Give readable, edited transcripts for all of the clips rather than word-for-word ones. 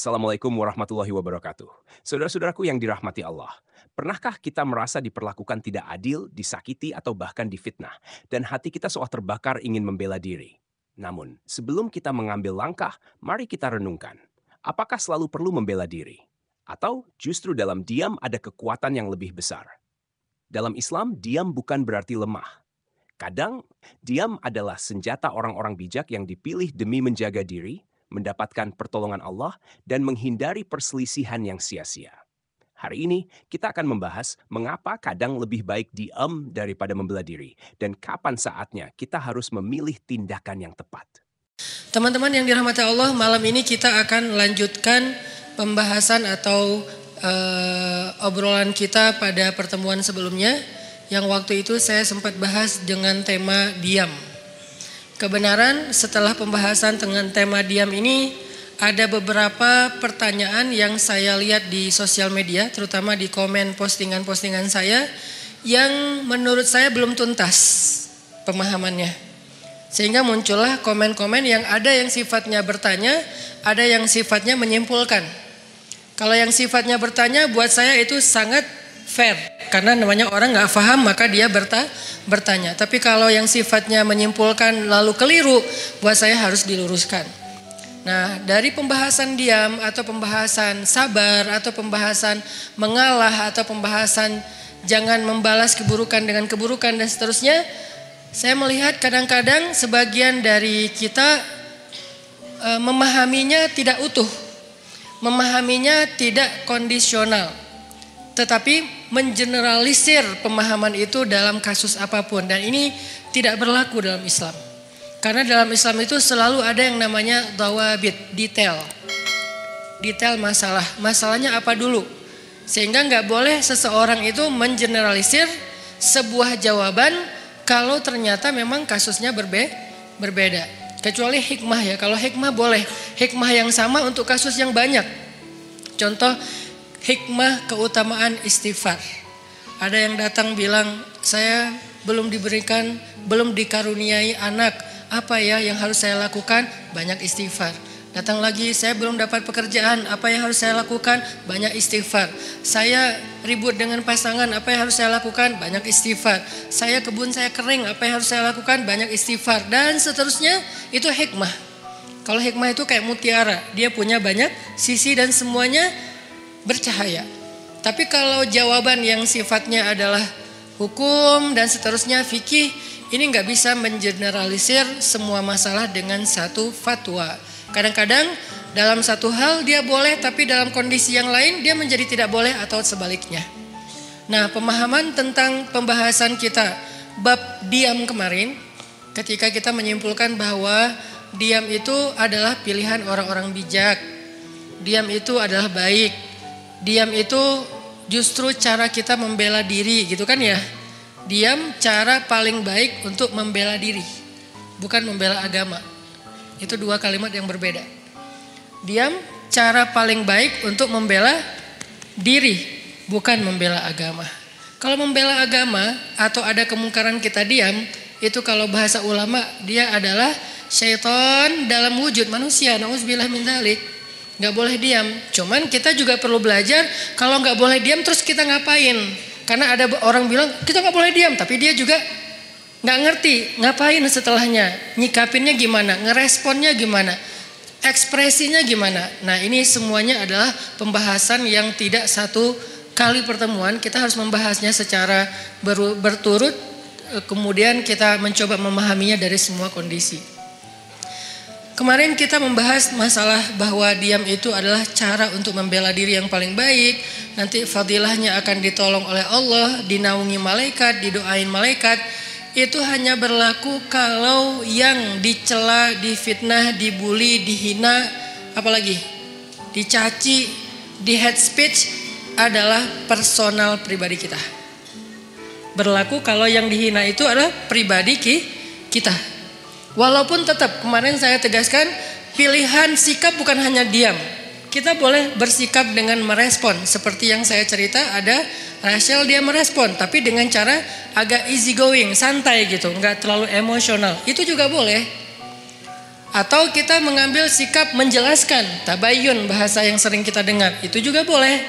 Assalamualaikum warahmatullahi wabarakatuh. Saudara-saudaraku yang dirahmati Allah, pernahkah kita merasa diperlakukan tidak adil, disakiti, atau bahkan difitnah, dan hati kita seolah terbakar ingin membela diri? Namun, sebelum kita mengambil langkah, mari kita renungkan. Apakah selalu perlu membela diri? Atau justru dalam diam ada kekuatan yang lebih besar? Dalam Islam, diam bukan berarti lemah. Kadang, diam adalah senjata orang-orang bijak yang dipilih demi menjaga diri, mendapatkan pertolongan Allah, dan menghindari perselisihan yang sia-sia. Hari ini, kita akan membahas mengapa kadang lebih baik diam daripada membela diri, dan kapan saatnya kita harus memilih tindakan yang tepat. Teman-teman yang dirahmati Allah, malam ini kita akan lanjutkan pembahasan atau obrolan kita pada pertemuan sebelumnya, yang waktu itu saya sempat bahas dengan tema diam. Kebenaran setelah pembahasan dengan tema diam ini, ada beberapa pertanyaan yang saya lihat di sosial media, terutama di komen postingan-postingan saya, yang menurut saya belum tuntas pemahamannya. Sehingga muncullah komen-komen yang ada yang sifatnya bertanya, ada yang sifatnya menyimpulkan. Kalau yang sifatnya bertanya buat saya itu sangat fair, karena namanya orang gak paham maka dia bertanya. Tapi kalau yang sifatnya menyimpulkan lalu keliru, buat saya harus diluruskan. Nah, dari pembahasan diam atau pembahasan sabar atau pembahasan mengalah atau pembahasan jangan membalas keburukan dengan keburukan dan seterusnya, saya melihat kadang-kadang sebagian dari kita memahaminya tidak utuh, memahaminya tidak kondisional, tetapi mengeneralisir pemahaman itu dalam kasus apapun, dan ini tidak berlaku dalam Islam. Karena dalam Islam itu selalu ada yang namanya dhawabit, detail masalah. Masalahnya apa dulu? Sehingga nggak boleh seseorang itu mengeneralisir sebuah jawaban kalau ternyata memang kasusnya berbeda. Kecuali hikmah ya. Kalau hikmah boleh. Hikmah yang sama untuk kasus yang banyak. Contoh hikmah keutamaan istighfar. Ada yang datang bilang, saya belum dikaruniai anak. Apa ya yang harus saya lakukan? Banyak istighfar. Datang lagi, saya belum dapat pekerjaan. Apa yang harus saya lakukan? Banyak istighfar. Saya ribut dengan pasangan. Apa yang harus saya lakukan? Banyak istighfar. Kebun saya kering. Apa yang harus saya lakukan? Banyak istighfar. Dan seterusnya, itu hikmah. Kalau hikmah itu kayak mutiara. Dia punya banyak sisi dan semuanya bercahaya. Tapi kalau jawaban yang sifatnya adalah hukum dan seterusnya, fikih, ini nggak bisa mengeneralisir semua masalah dengan satu fatwa. Kadang-kadang dalam satu hal dia boleh, tapi dalam kondisi yang lain dia menjadi tidak boleh atau sebaliknya. Nah, pemahaman tentang pembahasan kita bab diam kemarin, ketika kita menyimpulkan bahwa diam itu adalah pilihan orang-orang bijak, diam itu adalah baik, diam itu justru cara kita membela diri, gitu kan ya. Diam cara paling baik untuk membela diri, bukan membela agama. Itu dua kalimat yang berbeda. Diam cara paling baik untuk membela diri, bukan membela agama. Kalau membela agama atau ada kemungkaran kita diam, itu kalau bahasa ulama dia adalah syaitan dalam wujud manusia. Nauzubillah min dzalik. Gak boleh diam. Cuman kita juga perlu belajar, kalau gak boleh diam terus kita ngapain. Karena ada orang bilang kita gak boleh diam, tapi dia juga gak ngerti ngapain setelahnya. Nyikapinnya gimana, ngeresponnya gimana, ekspresinya gimana. Nah, ini semuanya adalah pembahasan yang tidak satu kali pertemuan. Kita harus membahasnya secara berturut, kemudian kita mencoba memahaminya dari semua kondisi. Kemarin kita membahas masalah bahwa diam itu adalah cara untuk membela diri yang paling baik. Nanti fadilahnya akan ditolong oleh Allah, dinaungi malaikat, didoain malaikat. Itu hanya berlaku kalau yang dicela, difitnah, dibully, dihina, apalagi dicaci, di hate speech adalah personal pribadi kita. Berlaku kalau yang dihina itu adalah pribadi kita. Walaupun tetap kemarin saya tegaskan, pilihan sikap bukan hanya diam. Kita boleh bersikap dengan merespon. Seperti yang saya cerita, ada Rachel dia merespon, tapi dengan cara agak easy going, santai gitu, nggak terlalu emosional. Itu juga boleh. Atau kita mengambil sikap menjelaskan, tabayun bahasa yang sering kita dengar, itu juga boleh.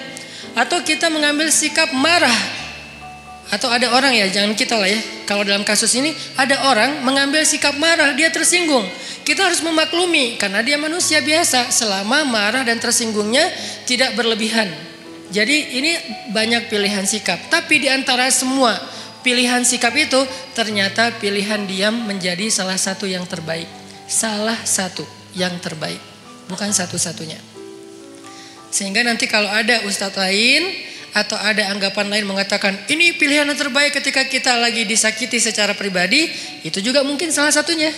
Atau kita mengambil sikap marah. Atau ada orang ya, jangan kita lah ya. Kalau dalam kasus ini ada orang mengambil sikap marah, dia tersinggung. Kita harus memaklumi karena dia manusia biasa selama marah dan tersinggungnya tidak berlebihan. Jadi ini banyak pilihan sikap. Tapi di antara semua pilihan sikap itu ternyata pilihan diam menjadi salah satu yang terbaik. Salah satu yang terbaik, bukan satu-satunya. Sehingga nanti kalau ada ustadz lain atau ada anggapan lain mengatakan ini pilihan yang terbaik ketika kita lagi disakiti secara pribadi, itu juga mungkin salah satunya.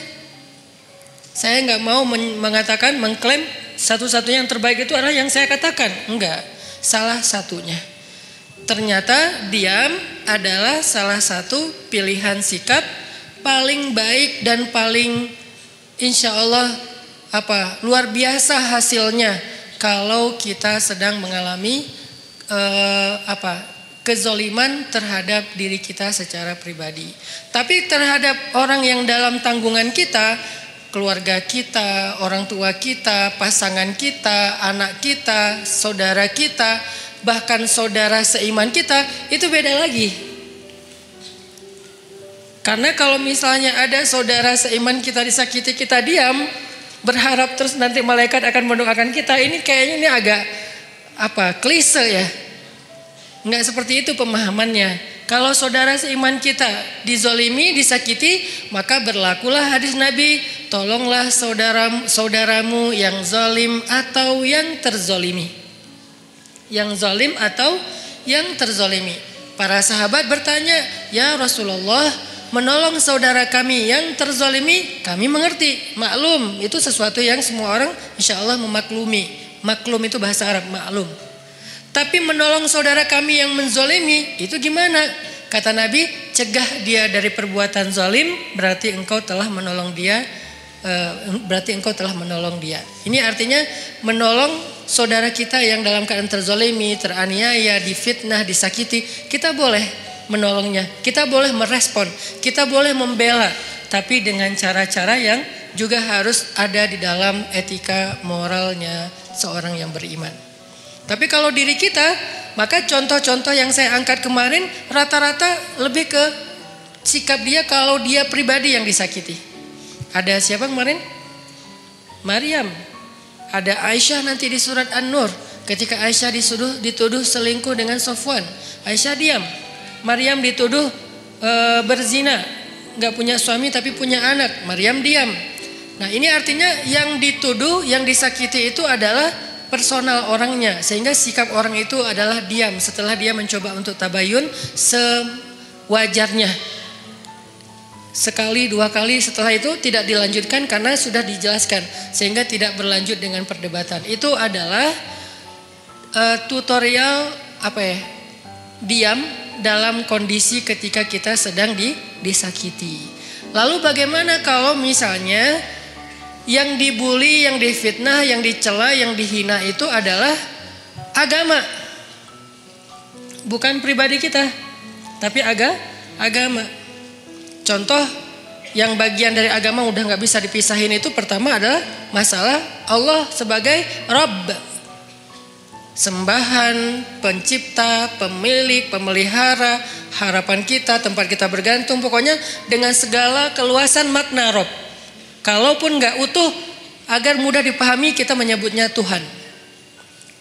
Saya nggak mau mengatakan, mengklaim satu-satunya yang terbaik itu adalah yang saya katakan. Enggak, salah satunya. Ternyata diam adalah salah satu pilihan sikap paling baik dan paling insya Allah luar biasa hasilnya kalau kita sedang mengalami kezoliman terhadap diri kita secara pribadi. Tapi terhadap orang yang dalam tanggungan kita, keluarga kita, orang tua kita, pasangan kita, anak kita, saudara kita, bahkan saudara seiman kita, itu beda lagi. Karena kalau misalnya ada saudara seiman kita disakiti, kita diam, berharap terus nanti malaikat akan mendoakan kita, ini kayaknya ini agak klise ya. Enggak seperti itu pemahamannya. Kalau saudara seiman kita dizolimi, disakiti, maka berlakulah hadis Nabi, tolonglah saudaramu yang zalim atau yang terzolimi. Yang zalim atau yang terzolimi. Para sahabat bertanya, ya Rasulullah, menolong saudara kami yang terzolimi, kami mengerti, maklum, itu sesuatu yang semua orang insya Allah memaklumi. Maklum itu bahasa Arab, maklum. Tapi menolong saudara kami yang menzolimi, itu gimana? Kata Nabi, cegah dia dari perbuatan zalim, berarti engkau telah menolong dia. Ini artinya menolong saudara kita yang dalam keadaan terzolimi, teraniaya, difitnah, disakiti, kita boleh menolongnya, kita boleh merespon, kita boleh membela, tapi dengan cara-cara yang juga harus ada di dalam etika moralnya seorang yang beriman. Tapi kalau diri kita, maka contoh-contoh yang saya angkat kemarin rata-rata lebih ke sikap dia kalau dia pribadi yang disakiti. Ada siapa kemarin? Maryam. Ada Aisyah nanti di surat An-Nur. Ketika Aisyah dituduh selingkuh dengan Sofwan, Aisyah diam. Maryam dituduh berzina, gak punya suami tapi punya anak, Maryam diam. Nah ini artinya yang dituduh, yang disakiti itu adalah personal orangnya, sehingga sikap orang itu adalah diam setelah dia mencoba untuk tabayun sewajarnya. Sekali, dua kali, setelah itu tidak dilanjutkan karena sudah dijelaskan, sehingga tidak berlanjut dengan perdebatan. Itu adalah tutorial diam dalam kondisi ketika kita sedang disakiti. Lalu bagaimana kalau misalnya yang dibully, yang difitnah, yang dicela, yang dihina itu adalah agama. Bukan pribadi kita, tapi agama. Contoh yang bagian dari agama udah gak bisa dipisahin itu pertama adalah masalah Allah sebagai Rabb. Sembahan, pencipta, pemilik, pemelihara, harapan kita, tempat kita bergantung. Pokoknya dengan segala keluasan makna Rabb. Kalaupun gak utuh, agar mudah dipahami kita menyebutnya Tuhan.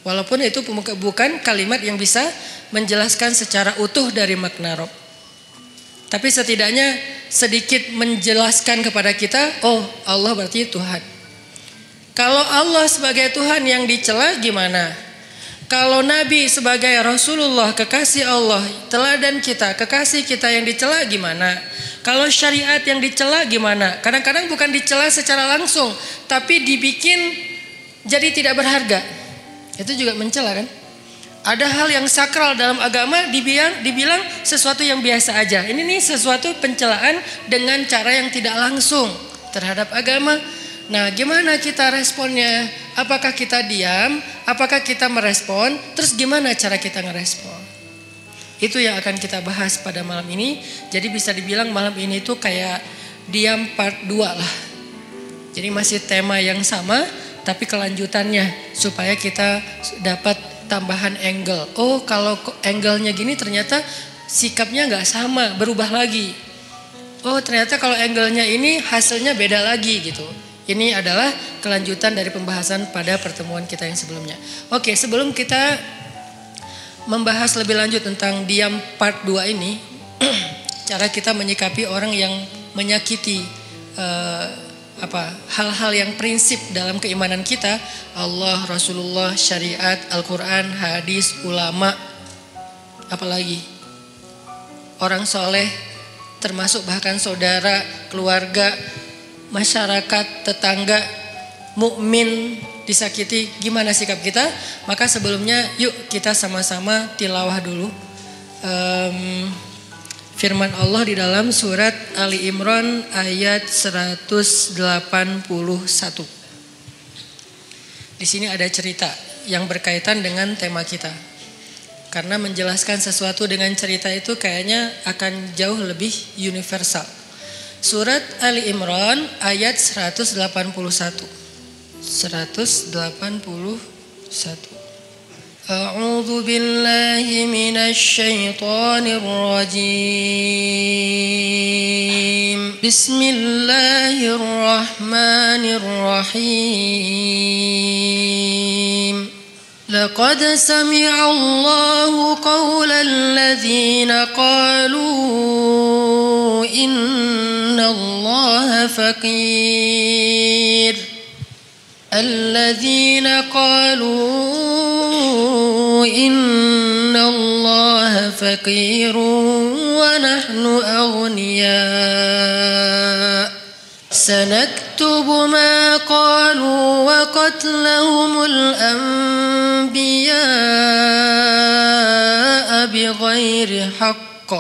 Walaupun itu bukan kalimat yang bisa menjelaskan secara utuh dari makna Rabb. Tapi setidaknya sedikit menjelaskan kepada kita, oh Allah berarti Tuhan. Kalau Allah sebagai Tuhan yang dicela gimana? Kalau Nabi sebagai Rasulullah, kekasih Allah, teladan kita, kekasih kita yang dicela gimana? Kalau syariat yang dicela gimana? Kadang-kadang bukan dicela secara langsung, tapi dibikin jadi tidak berharga. Itu juga mencela kan? Ada hal yang sakral dalam agama dibilang sesuatu yang biasa aja. Ini nih sesuatu pencelaan dengan cara yang tidak langsung terhadap agama. Nah, gimana kita responnya? Apakah kita diam? Apakah kita merespon? Terus gimana cara kita ngerespon? Itu yang akan kita bahas pada malam ini. Jadi bisa dibilang malam ini tuh kayak diam part 2 lah. Jadi masih tema yang sama tapi kelanjutannya supaya kita dapat tambahan angle. Oh, kalau angle-nya gini ternyata sikapnya nggak sama, berubah lagi. Oh, ternyata kalau angle-nya ini hasilnya beda lagi gitu. Ini adalah kelanjutan dari pembahasan pada pertemuan kita yang sebelumnya. Oke, sebelum kita membahas lebih lanjut tentang diam part 2 ini, cara kita menyikapi orang yang menyakiti hal-hal yang prinsip dalam keimanan kita, Allah, Rasulullah, syariat, Al-Quran, hadis, ulama, apalagi orang soleh, termasuk bahkan saudara, keluarga, masyarakat, tetangga, mukmin disakiti, gimana sikap kita? Maka sebelumnya yuk kita sama-sama tilawah dulu firman Allah di dalam surat Ali Imran ayat 181. Di sini ada cerita yang berkaitan dengan tema kita. Karena menjelaskan sesuatu dengan cerita itu kayaknya akan jauh lebih universal. Surat Ali Imran ayat 181. 181. A'udzu billahi minasy syaithanir rajim. Bismillahirrahmanirrahim. Laqad sami'a Allahu qaulal ladzina qalu innallaha faqir. الذين قالوا إن الله فقير ونحن أغنياء سنكتب ما قالوا وقتلهم الأنبياء بغير حق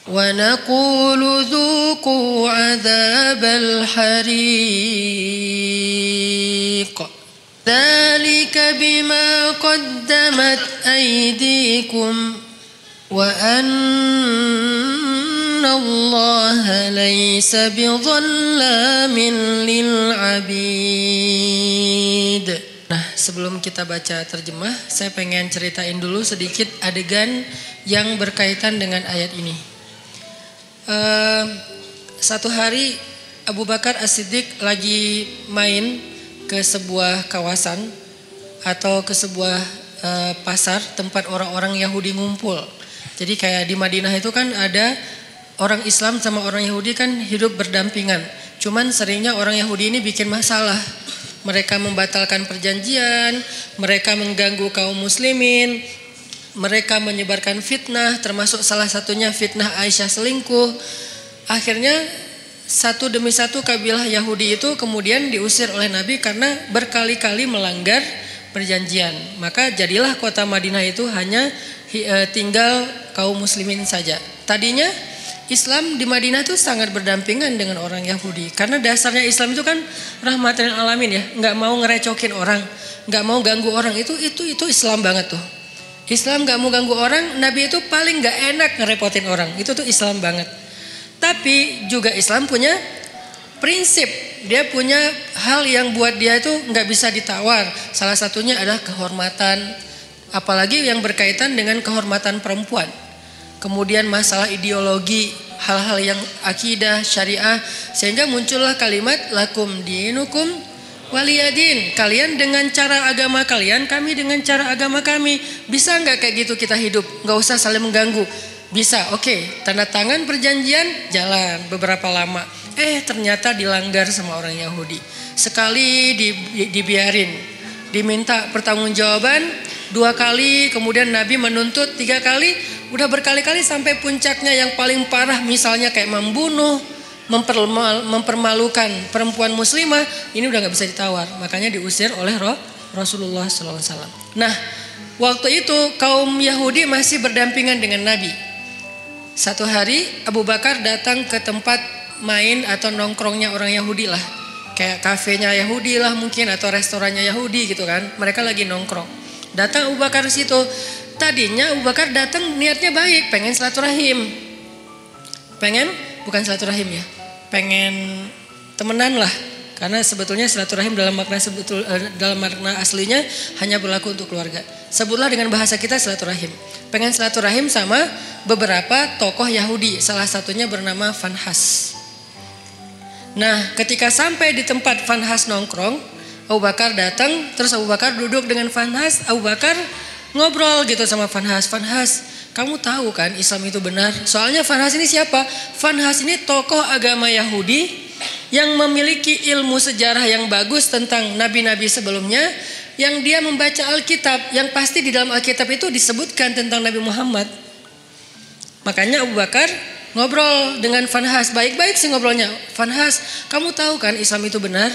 ونقول ذوقوا عذاب الحريق ذلك بما قدمت أيديكم وأن الله ليس بظلام للعبيد. Nah, sebelum kita baca terjemah, saya pengen ceritain dulu sedikit adegan yang berkaitan dengan ayat ini. Satu hari Abu Bakar As-Siddiq lagi main ke sebuah kawasan atau ke sebuah pasar tempat orang-orang Yahudi ngumpul. Jadi kayak di Madinah itu kan ada orang Islam sama orang Yahudi kan hidup berdampingan. Cuman seringnya orang Yahudi ini bikin masalah. Mereka membatalkan perjanjian, mereka mengganggu kaum muslimin, mereka menyebarkan fitnah, termasuk salah satunya fitnah Aisyah selingkuh. Akhirnya satu demi satu kabilah Yahudi itu kemudian diusir oleh Nabi karena berkali-kali melanggar perjanjian. Maka jadilah kota Madinah itu hanya tinggal kaum muslimin saja. Tadinya Islam di Madinah itu sangat berdampingan dengan orang Yahudi. Karena dasarnya Islam itu kan rahmatan lil alamin ya. Nggak mau ngerecokin orang, nggak mau ganggu orang. Itu Islam banget tuh. Islam nggak mau ganggu orang. Nabi itu paling nggak enak ngerepotin orang. Itu tuh Islam banget. Tapi juga Islam punya prinsip. Dia punya hal yang buat dia itu nggak bisa ditawar. Salah satunya adalah kehormatan. Apalagi yang berkaitan dengan kehormatan perempuan. Kemudian masalah ideologi, hal-hal yang akidah, syariah. Sehingga muncullah kalimat lakum dinukum waliyadin. Kalian dengan cara agama kalian, kami dengan cara agama kami. Bisa nggak kayak gitu kita hidup? Nggak usah saling mengganggu. Bisa, oke. Tanda tangan perjanjian, jalan beberapa lama. Ternyata dilanggar sama orang Yahudi. Sekali dibiarin. Diminta pertanggungjawaban 2 kali, kemudian Nabi menuntut 3 kali. Udah berkali-kali sampai puncaknya yang paling parah, misalnya kayak membunuh, mempermalukan perempuan muslimah, ini udah gak bisa ditawar. Makanya diusir oleh Rasulullah SAW. Nah, waktu itu kaum Yahudi masih berdampingan dengan Nabi. Satu hari Abu Bakar datang ke tempat main atau nongkrongnya orang Yahudi lah. Kayak kafenya Yahudi lah mungkin, atau restorannya Yahudi gitu kan. Mereka lagi nongkrong. Datang Abu Bakar situ. Tadinya Abu Bakar datang niatnya baik, pengen silaturahim. Bukan silaturahim ya. Pengen temenan lah. Karena sebetulnya silaturahim dalam makna aslinya hanya berlaku untuk keluarga. Sebutlah dengan bahasa kita silaturahim. Pengen silaturahim sama beberapa tokoh Yahudi, salah satunya bernama Fanhas. Nah, ketika sampai di tempat Fanhas nongkrong, Abu Bakar datang, terus Abu Bakar duduk dengan Fanhas. Abu Bakar ngobrol gitu sama Fanhas. Fanhas, kamu tahu kan Islam itu benar? Soalnya Fanhas ini siapa? Fanhas ini tokoh agama Yahudi yang memiliki ilmu sejarah yang bagus tentang nabi-nabi sebelumnya, yang dia membaca Alkitab, yang pasti di dalam Alkitab itu disebutkan tentang Nabi Muhammad. Makanya Abu Bakar ngobrol dengan Fanhas, baik-baik sih ngobrolnya. Fanhas, kamu tahu kan Islam itu benar?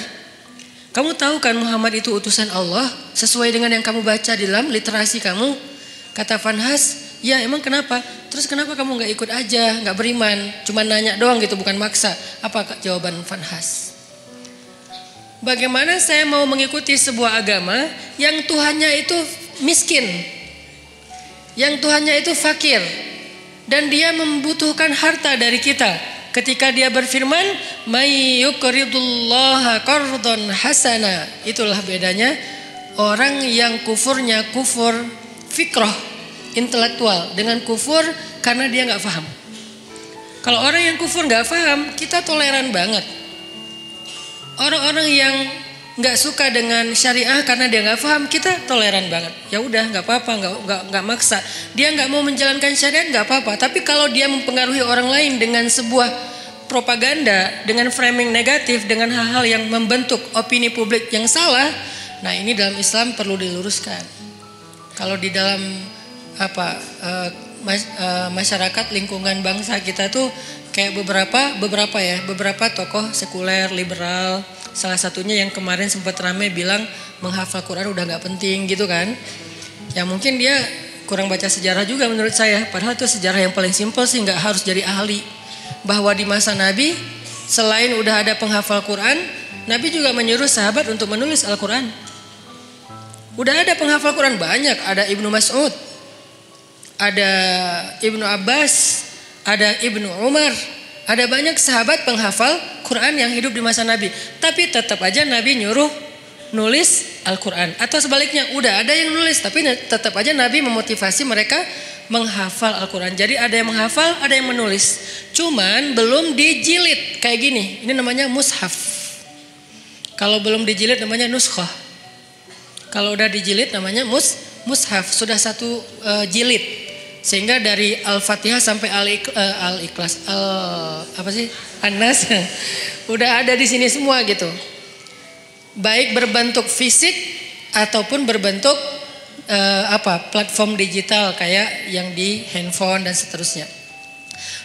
Kamu tahu kan Muhammad itu utusan Allah sesuai dengan yang kamu baca di dalam literasi kamu? Kata Fanhas, ya emang kenapa? Terus kenapa kamu gak ikut aja, gak beriman? Cuma nanya doang gitu, bukan maksa. Apa jawaban Fanhas? Bagaimana saya mau mengikuti sebuah agama yang Tuhannya itu miskin, yang Tuhannya itu fakir, dan dia membutuhkan harta dari kita. Ketika dia berfirman, "May yuqridullaha qardan hasana." Itulah bedanya orang yang kufurnya kufur fikrah, intelektual, dengan kufur karena dia nggak paham. Kalau orang yang kufur nggak paham, kita toleran banget. Orang-orang yang nggak suka dengan syariah karena dia nggak paham, kita toleran banget. Ya udah, nggak apa-apa, nggak maksa. Dia nggak mau menjalankan syariat, nggak apa-apa. Tapi kalau dia mempengaruhi orang lain dengan sebuah propaganda, dengan framing negatif, dengan hal-hal yang membentuk opini publik yang salah, nah ini dalam Islam perlu diluruskan. Kalau di dalam masyarakat lingkungan bangsa kita tuh kayak beberapa tokoh sekuler liberal, salah satunya yang kemarin sempat ramai bilang menghafal Quran udah nggak penting gitu kan. Ya mungkin dia kurang baca sejarah juga menurut saya, padahal itu sejarah yang paling simpel sih, nggak harus jadi ahli. Bahwa di masa Nabi selain udah ada penghafal Quran, Nabi juga menyuruh sahabat untuk menulis Al-Quran. Udah ada penghafal Quran banyak, ada Ibnu Mas'ud, ada Ibnu Abbas, ada Ibnu Umar, ada banyak sahabat penghafal Quran yang hidup di masa Nabi. Tapi tetap aja Nabi nyuruh nulis Al-Quran. Atau sebaliknya, udah ada yang nulis, tapi tetap aja Nabi memotivasi mereka menghafal Al-Quran. Jadi ada yang menghafal, ada yang menulis. Cuman belum dijilid kayak gini. Ini namanya mushaf. Kalau belum dijilid namanya nuskhah. Kalau udah dijilid namanya mushaf. Sudah satu jilid. Sehingga dari Al-Fatihah sampai Al-Ikhlas, An-Nas udah ada di sini semua gitu. Baik berbentuk fisik ataupun berbentuk platform digital kayak yang di handphone dan seterusnya.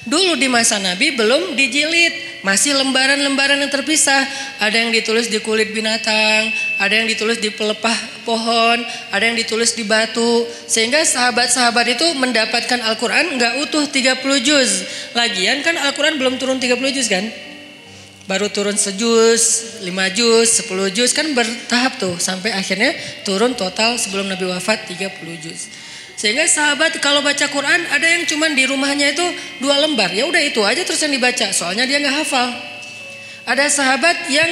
Dulu di masa Nabi belum dijilid, masih lembaran-lembaran yang terpisah. Ada yang ditulis di kulit binatang, ada yang ditulis di pelepah pohon, ada yang ditulis di batu. Sehingga sahabat-sahabat itu mendapatkan Al-Quran nggak utuh 30 juz. Lagian kan Al-Quran belum turun 30 juz kan? Baru turun sejuz, 5 juz, 10 juz, kan bertahap tuh. Sampai akhirnya turun total sebelum Nabi wafat 30 juz. Sehingga sahabat kalau baca Quran ada yang cuman di rumahnya itu 2 lembar. Ya udah itu aja terus yang dibaca, soalnya dia nggak hafal. Ada sahabat yang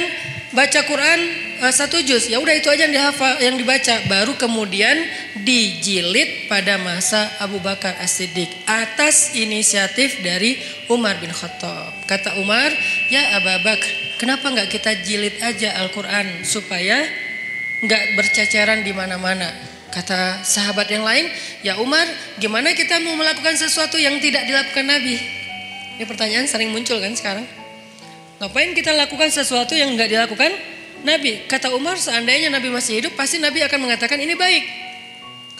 baca Quran 1 juz, ya udah itu aja yang dihafal, yang dibaca. Baru kemudian dijilid pada masa Abu Bakar As-Siddiq atas inisiatif dari Umar bin Khattab. Kata Umar, ya Abu Bakar, kenapa nggak kita jilid aja Al-Quran supaya nggak berceceran di mana-mana? Kata sahabat yang lain, ya Umar, gimana kita mau melakukan sesuatu yang tidak dilakukan Nabi? Ini pertanyaan sering muncul kan sekarang. Ngapain kita lakukan sesuatu yang nggak dilakukan Nabi? Kata Umar, seandainya Nabi masih hidup, pasti Nabi akan mengatakan ini baik.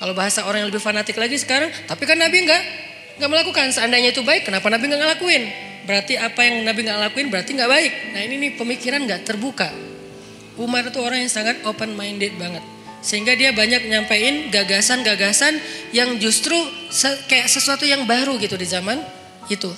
Kalau bahasa orang yang lebih fanatik lagi sekarang, tapi kan Nabi nggak melakukan. Seandainya itu baik, kenapa Nabi nggak ngelakuin? Berarti apa yang Nabi nggak lakuin berarti nggak baik. Nah ini nih pemikiran nggak terbuka. Umar itu orang yang sangat open minded banget. Sehingga dia banyak nyampein gagasan-gagasan yang justru kayak sesuatu yang baru gitu di zaman itu.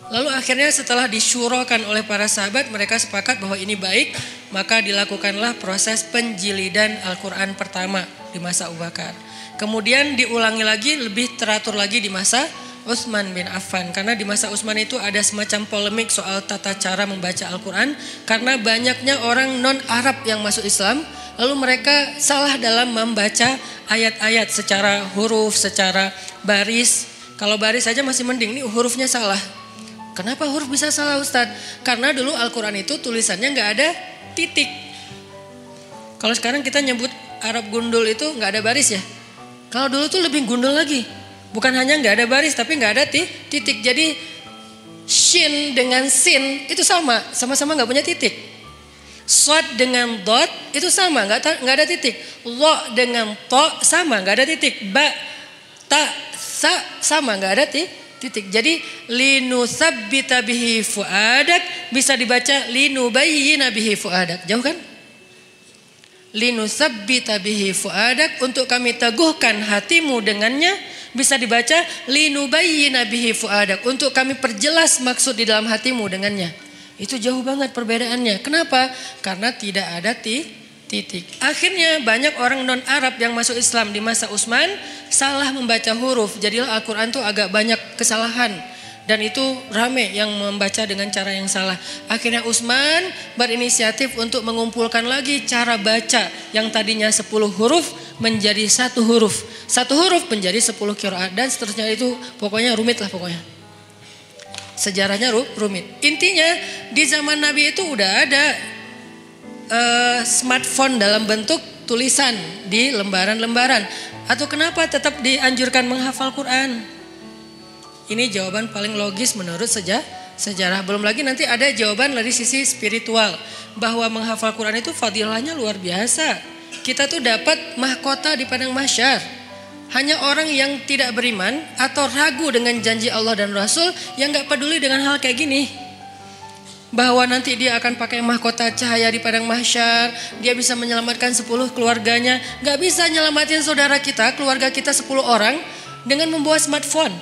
Lalu akhirnya setelah disyurakan oleh para sahabat, mereka sepakat bahwa ini baik, maka dilakukanlah proses penjilidan Al-Quran pertama di masa Abu Bakar. Kemudian diulangi lagi, lebih teratur lagi di masa Utsman bin Affan. Karena di masa Utsman itu ada semacam polemik soal tata cara membaca Al-Quran. Karena banyaknya orang non-Arab yang masuk Islam. Lalu mereka salah dalam membaca ayat-ayat secara huruf, secara baris. Kalau baris saja masih mending, ini hurufnya salah. Kenapa huruf bisa salah Ustadz? Karena dulu Al-Quran itu tulisannya nggak ada titik. Kalau sekarang kita nyebut Arab gundul itu nggak ada baris ya. Kalau dulu tuh lebih gundul lagi. Bukan hanya nggak ada baris tapi nggak ada titik. Jadi shin dengan sin itu sama-sama nggak punya titik. Shad dengan dot itu sama nggak ada titik. Lo dengan to sama nggak ada titik. Ba, ta, sa sama nggak ada titik. Jadi linusabbita bihi fuadak bisa dibaca linubayyina bihi fuadak. Jauh kan? Linusabbita bihi fuadak untuk kami teguhkan hatimu dengannya. Bisa dibaca linubayyina bihi fuadak untuk kami perjelas maksud di dalam hatimu dengannya. Itu jauh banget perbedaannya. Kenapa? Karena tidak ada titik. Akhirnya banyak orang non-Arab yang masuk Islam di masa Utsman salah membaca huruf. Jadilah Al-Quran itu agak banyak kesalahan. Dan itu rame yang membaca dengan cara yang salah. Akhirnya Utsman berinisiatif untuk mengumpulkan lagi cara baca yang tadinya 10 huruf menjadi 1 huruf. 1 huruf menjadi 10 qiraat dan seterusnya itu pokoknya rumit lah pokoknya. Sejarahnya rumit. Intinya di zaman Nabi itu udah ada smartphone dalam bentuk tulisan di lembaran-lembaran. Atau kenapa tetap dianjurkan menghafal Quran? Ini jawaban paling logis menurut sejarah. Belum lagi nanti ada jawaban dari sisi spiritual. Bahwa menghafal Quran itu fadilahnya luar biasa. Kita tuh dapat mahkota di padang mahsyar. Hanya orang yang tidak beriman atau ragu dengan janji Allah dan Rasul yang gak peduli dengan hal kayak gini. Bahwa nanti dia akan pakai mahkota cahaya di padang mahsyar. Dia bisa menyelamatkan 10 keluarganya. Gak bisa nyelamatin saudara kita, keluarga kita 10 orang dengan membawa smartphone.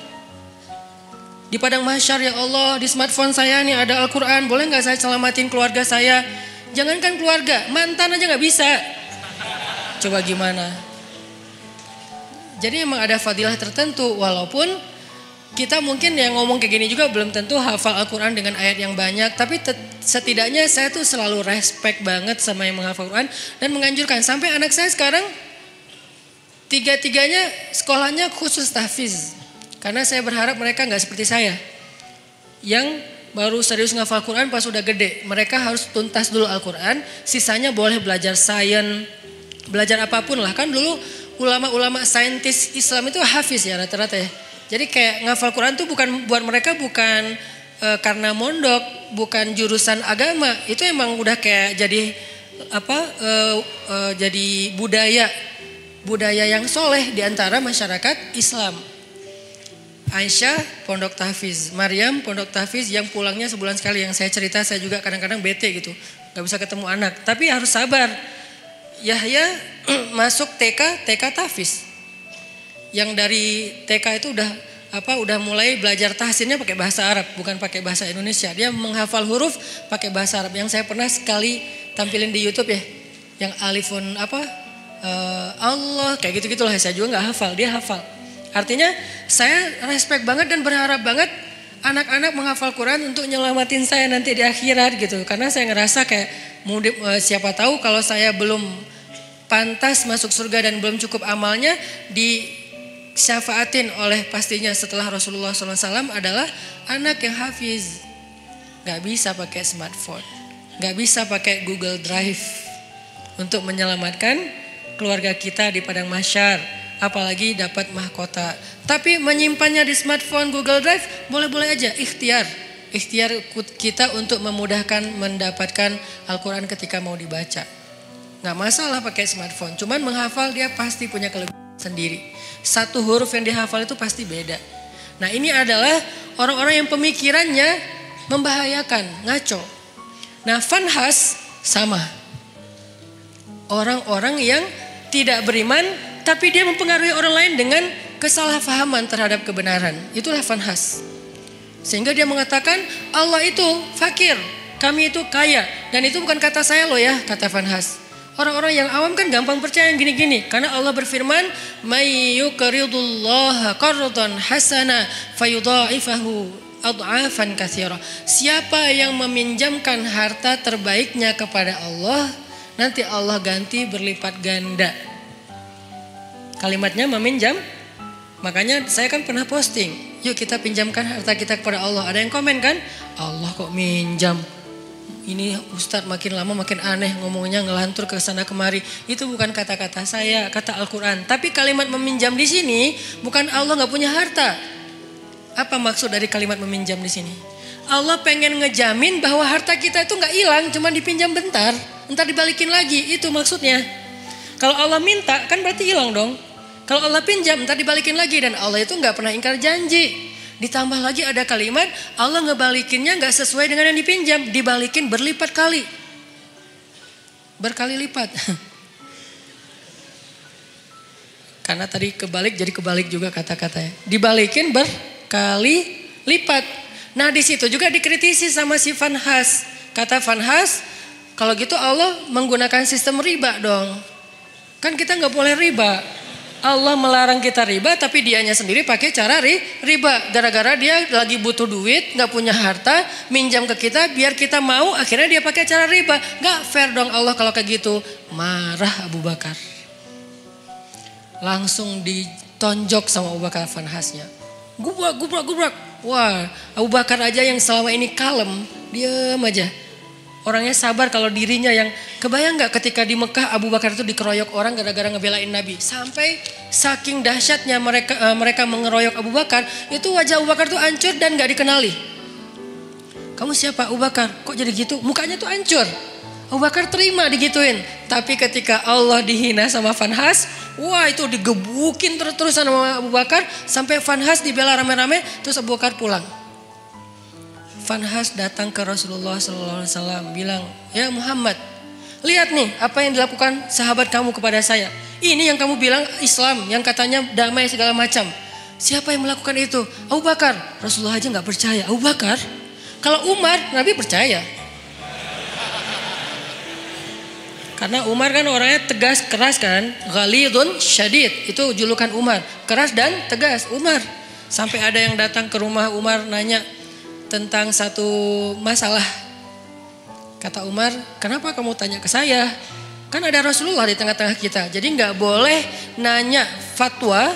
Di padang mahsyar ya Allah, di smartphone saya nih ada Al-Quran, boleh gak saya selamatin keluarga saya? Jangankan keluarga, mantan aja gak bisa. Coba gimana? Jadi emang ada fadilah tertentu, walaupun kita mungkin yang ngomong kayak gini juga belum tentu hafal Al-Quran dengan ayat yang banyak. Tapi setidaknya saya tuh selalu respect banget sama yang menghafal Al-Quran. Dan menganjurkan, sampai anak saya sekarang 3-3-nya sekolahnya khusus tahfiz. Karena saya berharap mereka gak seperti saya. Yang baru serius ngafal Quran pas udah gede. Mereka harus tuntas dulu Al-Quran. Sisanya boleh belajar sains. Belajar apapun lah. Kan dulu ulama-ulama saintis Islam itu hafiz ya rata-rata ya. Jadi kayak ngafal Quran tuh bukan buat mereka bukan karena mondok. Bukan jurusan agama. Itu emang udah kayak jadi jadi budaya yang soleh di antara masyarakat Islam. Aisyah pondok tahfiz, Maryam pondok tahfiz yang pulangnya sebulan sekali. Yang saya cerita saya juga kadang-kadang bete gitu, gak bisa ketemu anak. Tapi harus sabar. Yahya masuk TK tahfiz. Yang dari TK itu udah mulai belajar tahsinnya pakai bahasa Arab, bukan pakai bahasa Indonesia. Dia menghafal huruf pakai bahasa Arab. Yang saya pernah sekali tampilin di YouTube ya, yang alifun Allah kayak gitu-gitulah. Saya juga nggak hafal, dia hafal. Artinya saya respect banget dan berharap banget anak-anak menghafal Quran untuk nyelamatin saya nanti di akhirat gitu. Karena saya ngerasa kayak siapa tahu kalau saya belum pantas masuk surga dan belum cukup amalnya, disyafaatin oleh pastinya setelah Rasulullah SAW adalah anak yang hafiz. Gak bisa pakai smartphone, gak bisa pakai Google Drive untuk menyelamatkan keluarga kita di padang mahsyar. Apalagi dapat mahkota. Tapi menyimpannya di smartphone Google Drive boleh-boleh aja, ikhtiar kita untuk memudahkan mendapatkan Al-Quran ketika mau dibaca. Gak masalah pakai smartphone, cuman menghafal dia pasti punya kelebihan sendiri. 1 huruf yang dihafal itu pasti beda. Nah ini adalah orang-orang yang pemikirannya membahayakan, ngaco. Nah Fanhas sama. Orang-orang yang tidak beriman tapi dia mempengaruhi orang lain dengan kesalahpahaman terhadap kebenaran. Itulah Fanhas. Sehingga dia mengatakan Allah itu fakir, kami itu kaya. Dan itu bukan kata saya loh ya, kata Fanhas. Orang-orang yang awam kan gampang percaya yang gini-gini. Karena Allah berfirman, "May yuqridullaha qardan hasana fayudha'ifahu ad'afan katsira." Siapa yang meminjamkan harta terbaiknya kepada Allah, nanti Allah ganti berlipat ganda. Kalimatnya meminjam. Makanya saya kan pernah posting, yuk kita pinjamkan harta kita kepada Allah. Ada yang komen kan, Allah kok minjam. Ini Ustadz makin lama makin aneh ngomongnya, ngelantur ke sana kemari. Itu bukan kata-kata saya, kata Al-Quran. Tapi kalimat meminjam di sini bukan Allah nggak punya harta. Apa maksud dari kalimat meminjam di sini? Allah pengen ngejamin bahwa harta kita itu nggak hilang, cuma dipinjam bentar, entar dibalikin lagi. Itu maksudnya. Kalau Allah minta kan berarti hilang dong. Kalau Allah pinjam entar dibalikin lagi, dan Allah itu nggak pernah ingkar janji. Ditambah lagi ada kalimat Allah ngebalikinnya gak sesuai dengan yang dipinjam. Dibalikin berlipat kali. Berkali lipat. Karena tadi kebalik jadi kebalik juga kata-katanya. Dibalikin berkali lipat. Nah di situ juga dikritisi sama si Vanhas. Kata Vanhas, kalau gitu Allah menggunakan sistem riba dong. Kan kita gak boleh riba. Allah melarang kita riba, tapi dianya sendiri pakai cara riba. Gara-gara dia lagi butuh duit, gak punya harta, minjam ke kita biar kita mau, akhirnya dia pakai cara riba. Gak fair dong Allah kalau kayak gitu. Marah Abu Bakar. Langsung ditonjok sama Abu Bakar Vanhasnya. Gubrak. Wah, Abu Bakar aja yang selama ini kalem, diam aja. Orangnya sabar kalau dirinya yang, kebayang gak ketika di Mekah Abu Bakar itu dikeroyok orang gara-gara ngebelain Nabi. Sampai saking dahsyatnya mereka mengeroyok Abu Bakar, itu wajah Abu Bakar tuh hancur dan gak dikenali. Kamu siapa Abu Bakar? Kok jadi gitu? Mukanya tuh hancur. Abu Bakar terima digituin. Tapi ketika Allah dihina sama Vanhas, wah itu digebukin terus-terusan sama Abu Bakar. Sampai Vanhas dibela rame-rame, terus Abu Bakar pulang. Vanhas datang ke Rasulullah SAW bilang, ya Muhammad, lihat nih apa yang dilakukan sahabat kamu kepada saya. Ini yang kamu bilang Islam, yang katanya damai segala macam. Siapa yang melakukan itu? Abu Bakar. Rasulullah aja gak percaya. Abu Bakar? Kalau Umar, Nabi percaya. Karena Umar kan orangnya tegas, keras kan. Ghalidun syadid, itu julukan Umar. Keras dan tegas, Umar. Sampai ada yang datang ke rumah Umar nanya tentang satu masalah. Kata Umar, kenapa kamu tanya ke saya? Kan ada Rasulullah di tengah-tengah kita. Jadi gak boleh nanya fatwa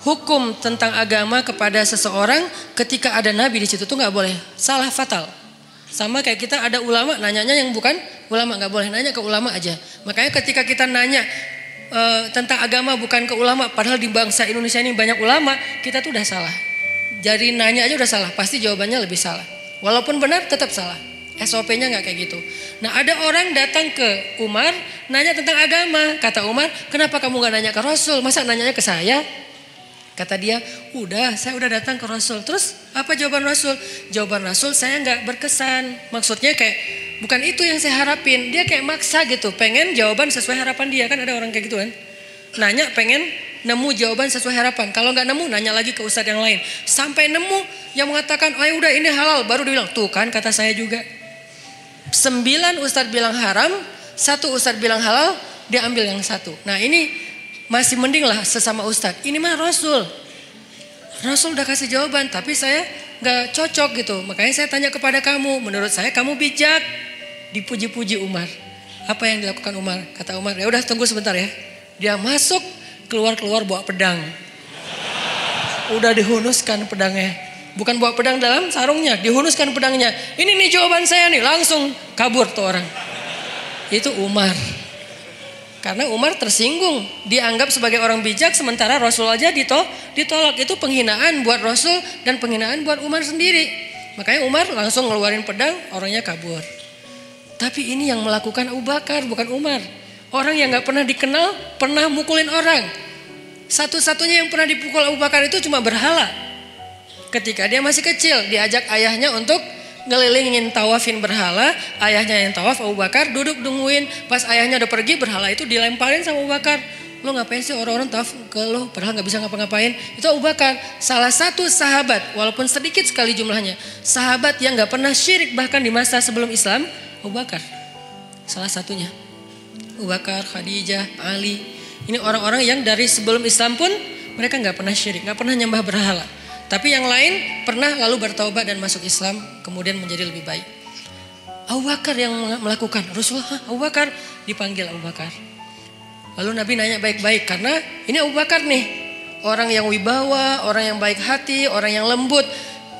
hukum tentang agama kepada seseorang ketika ada Nabi di situ, tuh gak boleh. Salah fatal. Sama kayak kita ada ulama, nanyanya yang bukan ulama, gak boleh nanya ke ulama aja. Makanya ketika kita nanya tentang agama bukan ke ulama, padahal di bangsa Indonesia ini banyak ulama, kita tuh udah salah. Jadi nanya aja udah salah, pasti jawabannya lebih salah. Walaupun benar tetap salah. SOP-nya gak kayak gitu. Nah ada orang datang ke Umar, nanya tentang agama. Kata Umar, kenapa kamu gak nanya ke Rasul? Masa nanyanya ke saya? Kata dia, saya udah datang ke Rasul. Terus apa jawaban Rasul? Jawaban Rasul saya gak berkesan. Maksudnya kayak, bukan itu yang saya harapin. Dia kayak maksa gitu, pengen jawaban sesuai harapan dia. Kan ada orang kayak gitu kan. Nanya pengen nemu jawaban sesuai harapan. Kalau nggak nemu nanya lagi ke ustadz yang lain. Sampai nemu yang mengatakan, oh ya udah ini halal. Baru dia bilang, tuh kan kata saya juga. 9 ustadz bilang haram, 1 ustadz bilang halal, dia ambil yang 1. Nah ini masih mending lah sesama ustadz. Ini mah Rasul. Rasul udah kasih jawaban, tapi saya nggak cocok gitu. Makanya saya tanya kepada kamu. Menurut saya kamu bijak. Dipuji-puji Umar. Apa yang dilakukan Umar? Kata Umar, ya udah tunggu sebentar ya. Dia masuk, keluar bawa pedang. Udah dihunuskan pedangnya. Bukan bawa pedang dalam sarungnya, dihunuskan pedangnya. Ini nih jawaban saya nih, langsung kabur tuh orang. Itu Umar. Karena Umar tersinggung, dianggap sebagai orang bijak, sementara Rasul aja ditolak. Itu penghinaan buat Rasul dan penghinaan buat Umar sendiri. Makanya Umar langsung ngeluarin pedang, orangnya kabur. Tapi ini yang melakukan Abu Bakar, bukan Umar. Orang yang gak pernah dikenal, pernah mukulin orang. Satu-satunya yang pernah dipukul Abu Bakar itu cuma berhala. Ketika dia masih kecil, diajak ayahnya untuk ngelilingin tawafin berhala. Ayahnya yang tawaf, Abu Bakar duduk nungguin. Pas ayahnya udah pergi, berhala itu dilemparin sama Abu Bakar. Lo ngapain sih orang-orang tawaf ke lo, padahal gak bisa ngapa-ngapain. Itu Abu Bakar, salah satu sahabat, walaupun sedikit sekali jumlahnya, sahabat yang gak pernah syirik bahkan di masa sebelum Islam, Abu Bakar. Salah satunya. Abu Bakar, Khadijah, Ali. Ini orang-orang yang dari sebelum Islam pun mereka nggak pernah syirik, nggak pernah nyembah berhala. Tapi yang lain pernah lalu bertaubat dan masuk Islam, kemudian menjadi lebih baik. Abu Bakar yang melakukan. Rasulullah, Abu Bakar, dipanggil Abu Bakar. Lalu Nabi nanya baik-baik karena ini Abu Bakar nih, orang yang wibawa, orang yang baik hati, orang yang lembut.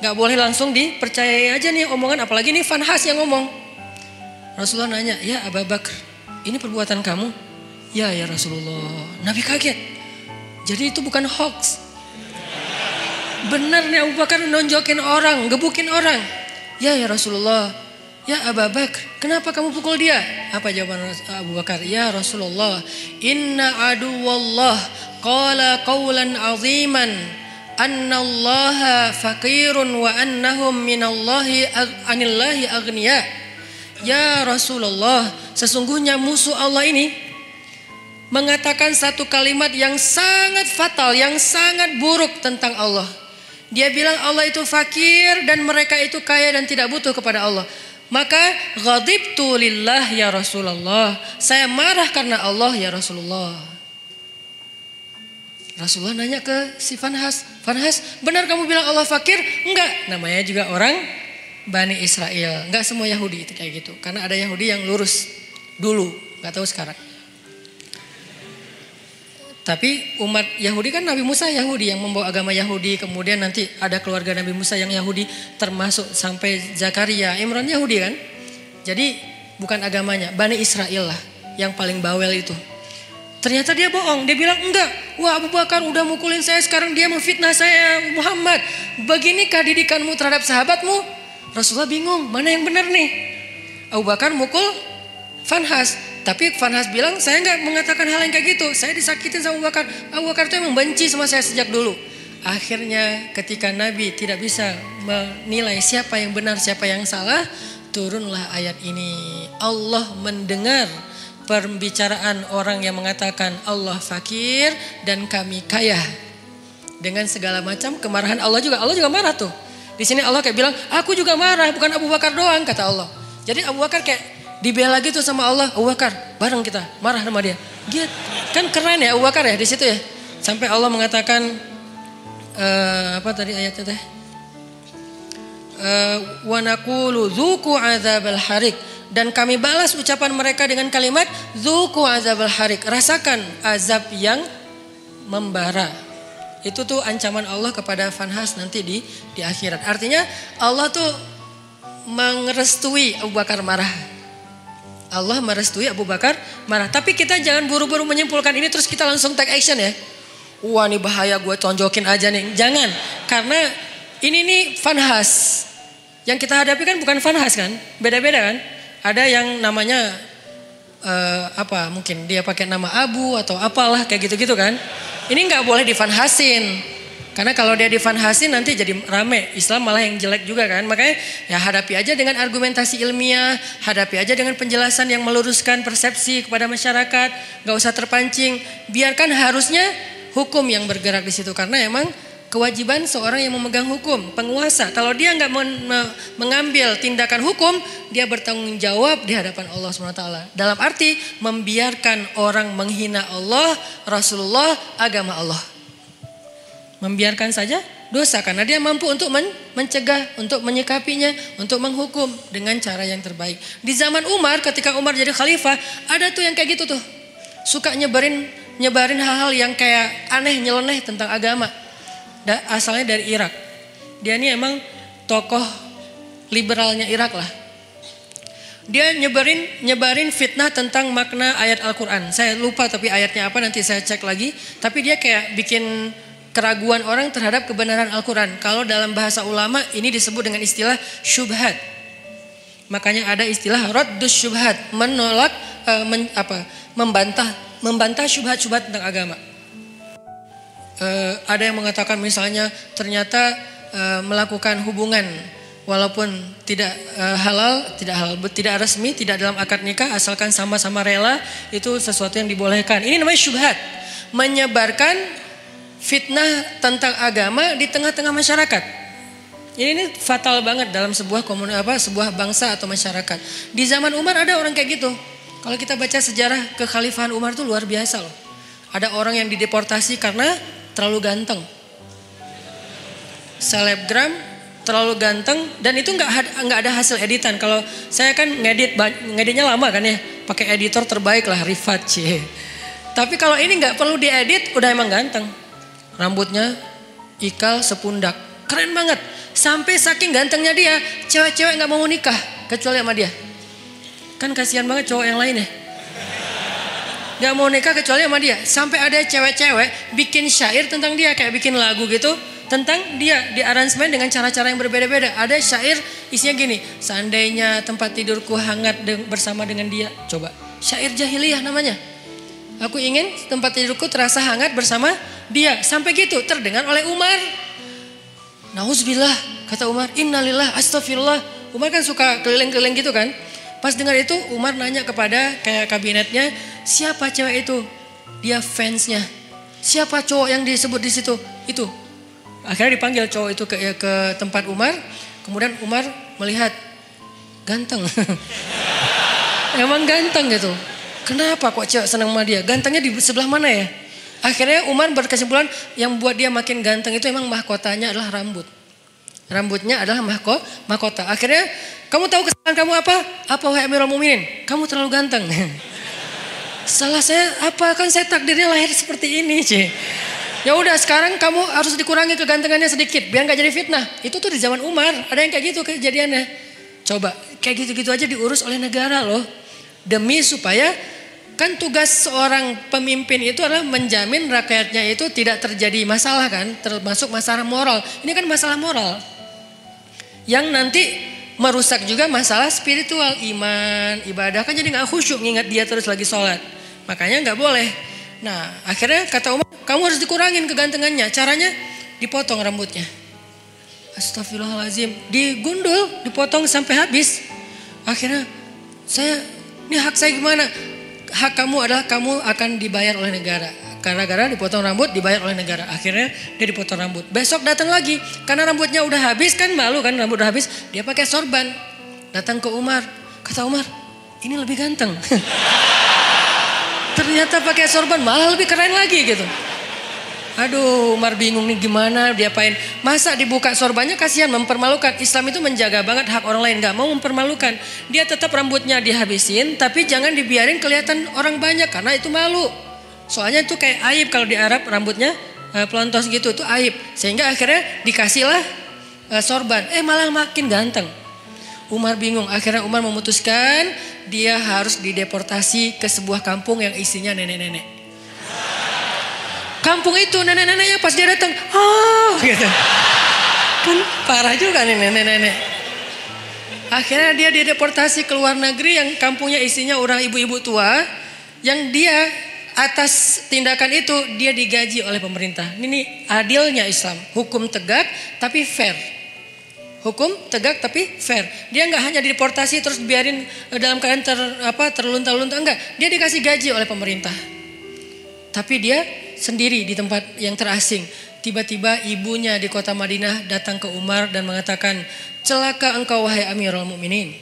Gak boleh langsung dipercayai aja nih omongan, apalagi nih Fanhas yang ngomong. Rasulullah nanya, ya Abu Bakar, ini perbuatan kamu? Ya Rasulullah. Nabi kaget. Jadi itu bukan hoax. Benar nih Abu Bakar nonjokin orang, gebukin orang. Ya Rasulullah. Ya Abu Bakar, kenapa kamu pukul dia? Apa jawaban Abu Bakar? Ya Rasulullah, inna aduwallah qala qawlan aziman annallaha faqirun wa annahum anillahi aghniya. Ya Rasulullah, sesungguhnya musuh Allah ini mengatakan satu kalimat yang sangat fatal, yang sangat buruk tentang Allah. Dia bilang Allah itu fakir dan mereka itu kaya dan tidak butuh kepada Allah. Maka ghadibtu lillah ya Rasulullah. Saya marah karena Allah ya Rasulullah. Rasulullah nanya ke si Fanhas. Fanhas, benar kamu bilang Allah fakir? Enggak, namanya juga orang Bani Israel. Enggak semua Yahudi itu kayak gitu. Karena ada Yahudi yang lurus dulu, enggak tahu sekarang. Tapi umat Yahudi kan Nabi Musa Yahudi yang membawa agama Yahudi. Kemudian nanti ada keluarga Nabi Musa yang Yahudi, termasuk sampai Zakaria, Imran Yahudi kan. Jadi bukan agamanya, Bani Israel lah yang paling bawel itu. Ternyata dia bohong, dia bilang enggak. Wah Abu Bakar udah mukulin saya, sekarang dia memfitnah saya. Muhammad, beginikah didikanmu terhadap sahabatmu? Rasulullah bingung, mana yang benar nih? Abu Bakar mukul Fanhas. Tapi Fanhas bilang, saya nggak mengatakan hal yang kayak gitu. Saya disakitin sama Abu Bakar. Abu Bakar itu emang benci sama saya sejak dulu. Akhirnya ketika Nabi tidak bisa menilai siapa yang benar, siapa yang salah, turunlah ayat ini. Allah mendengar pembicaraan orang yang mengatakan Allah fakir dan kami kaya. Dengan segala macam kemarahan Allah juga marah tuh. Di sini Allah kayak bilang, aku juga marah, bukan Abu Bakar doang, kata Allah. Jadi Abu Bakar kayak dibela gitu sama Allah. Abu Bakar, bareng kita marah sama dia. Dia kan keren ya Abu Bakar ya di situ ya. Sampai Allah mengatakan apa tadi ayatnya teh? Wa naqulu dzuqu adzabal harik, dan kami balas ucapan mereka dengan kalimat dzuqu adzabal harik, rasakan azab yang membara. Itu tuh ancaman Allah kepada Fanhas nanti di akhirat. Artinya Allah tuh merestui Abu Bakar marah. Allah merestui Abu Bakar marah. Tapi kita jangan buru-buru menyimpulkan ini terus kita langsung take action ya. Wah ini bahaya, gue tonjokin aja nih. Jangan, karena ini nih Fanhas. Yang kita hadapi kan bukan Fanhas kan, beda-beda kan. Ada yang namanya mungkin dia pakai nama Abu atau apalah kayak gitu-gitu kan. Ini nggak boleh difanhasin. Karena kalau dia difanhasin nanti jadi rame. Islam malah yang jelek juga kan. Makanya ya hadapi aja dengan argumentasi ilmiah. Hadapi aja dengan penjelasan yang meluruskan persepsi kepada masyarakat. Gak usah terpancing. Biarkan harusnya hukum yang bergerak di situ. Karena emang kewajiban seorang yang memegang hukum. Penguasa. Kalau dia gak mengambil tindakan hukum. Dia bertanggung jawab di hadapan Allah SWT. Dalam arti membiarkan orang menghina Allah, Rasulullah, agama Allah. Membiarkan saja dosa karena dia mampu untuk mencegah, untuk menyikapinya, untuk menghukum dengan cara yang terbaik. Di zaman Umar, ketika Umar jadi khalifah, ada tuh yang kayak gitu tuh. Suka nyebarin hal-hal yang kayak aneh, nyeleneh tentang agama. Asalnya dari Irak. Dia ini emang tokoh liberalnya Irak lah. Dia nyebarin fitnah tentang makna ayat Al-Quran. Saya lupa tapi ayatnya apa, nanti saya cek lagi. Tapi dia kayak bikin keraguan orang terhadap kebenaran Al-Quran. Kalau dalam bahasa ulama ini disebut dengan istilah syubhat. Makanya ada istilah raddus syubhat, menolak membantah syubhat-syubhat tentang agama. Ada yang mengatakan misalnya ternyata melakukan hubungan walaupun tidak halal, tidak resmi, tidak dalam akad nikah, asalkan sama-sama rela, itu sesuatu yang dibolehkan. Ini namanya syubhat, menyebarkan fitnah tentang agama di tengah-tengah masyarakat. Ini fatal banget dalam sebuah sebuah bangsa atau masyarakat. Di zaman Umar ada orang kayak gitu. Kalau kita baca sejarah kekhalifahan Umar itu luar biasa loh. Ada orang yang dideportasi karena terlalu ganteng. Selebgram terlalu ganteng dan itu nggak ada hasil editan. Kalau saya kan ngeditnya lama kan ya, pakai editor terbaik lah Rifat C. Tapi kalau ini nggak perlu diedit, udah emang ganteng. Rambutnya ikal sepundak, keren banget. Sampai saking gantengnya dia, cewek-cewek nggak mau nikah kecuali sama dia. Kan kasihan banget cowok yang lain ya. Gak mau nikah kecuali sama dia. Sampai ada cewek-cewek bikin syair tentang dia. Kayak bikin lagu gitu tentang dia. Di aransemen dengan cara-cara yang berbeda-beda. Ada syair isinya gini. Seandainya tempat tidurku hangat bersama dengan dia. Coba. Syair jahiliyah namanya. Aku ingin tempat tidurku terasa hangat bersama dia. Sampai gitu terdengar oleh Umar. Nauzubillah kata Umar. Innalillah astagfirullah. Umar kan suka keliling-keliling gitu kan. Pas dengar itu Umar nanya kepada kayak kabinetnya, siapa cewek itu? Dia fansnya. Siapa cowok yang disebut di situ? Itu. Akhirnya dipanggil cowok itu ke tempat Umar. Kemudian Umar melihat ganteng. Emang ganteng gitu. Kenapa kok cewek senang sama dia? Gantengnya di sebelah mana ya? Akhirnya Umar berkesimpulan yang buat dia makin ganteng itu emang mahkotanya adalah rambut. Rambutnya adalah mahkota. Akhirnya kamu tahu kesalahan kamu apa? Apa wahai Amirul Mukminin? Kamu terlalu ganteng. Salah saya apa? Kan saya takdirnya lahir seperti ini, C. Ya udah sekarang kamu harus dikurangi kegantengannya sedikit biar nggak jadi fitnah. Itu tuh di zaman Umar ada yang kayak gitu kejadiannya. Coba kayak gitu-gitu aja diurus oleh negara loh. Demi supaya kan tugas seorang pemimpin itu adalah menjamin rakyatnya itu tidak terjadi masalah kan, termasuk masalah moral. Ini kan masalah moral. Yang nanti merusak juga masalah spiritual, iman, ibadah kan jadi gak khusyuk ngingat dia terus lagi sholat. Makanya gak boleh. Nah akhirnya kata Umar, kamu harus dikurangin kegantengannya. Caranya dipotong rambutnya. Astagfirullahaladzim. Digundul, dipotong sampai habis. Akhirnya ini hak saya gimana? Hak kamu adalah kamu akan dibayar oleh negara. Gara-gara dipotong rambut dibayar oleh negara. Akhirnya dia dipotong rambut. Besok datang lagi. Karena rambutnya udah habis kan malu kan rambut udah habis. Dia pakai sorban. Datang ke Umar. Kata Umar ini lebih ganteng. Ternyata pakai sorban malah lebih keren lagi gitu. Aduh Umar bingung nih gimana diapain. Masa dibuka sorbannya kasihan mempermalukan. Islam itu menjaga banget hak orang lain. Gak mau mempermalukan. Dia tetap rambutnya dihabisin. Tapi jangan dibiarin kelihatan orang banyak. Karena itu malu. Soalnya itu kayak aib kalau di Arab rambutnya pelontos gitu itu aib. Sehingga akhirnya dikasihlah sorban. Malah makin ganteng. Umar bingung. Akhirnya Umar memutuskan dia harus dideportasi ke sebuah kampung yang isinya nenek-nenek. Kampung itu nenek-neneknya pas dia datang, gitu. Kan parah juga nih nenek-nenek. Akhirnya dia dideportasi ke luar negeri yang kampungnya isinya orang ibu-ibu tua. Yang dia atas tindakan itu dia digaji oleh pemerintah. Ini adilnya Islam, hukum tegak tapi fair. Hukum tegak tapi fair. Dia nggak hanya dideportasi terus biarin dalam keadaan terlunta-lunta, enggak. Dia dikasih gaji oleh pemerintah. Tapi dia sendiri di tempat yang terasing. Tiba-tiba ibunya di kota Madinah datang ke Umar dan mengatakan, celaka engkau wahai Amirul Mukminin.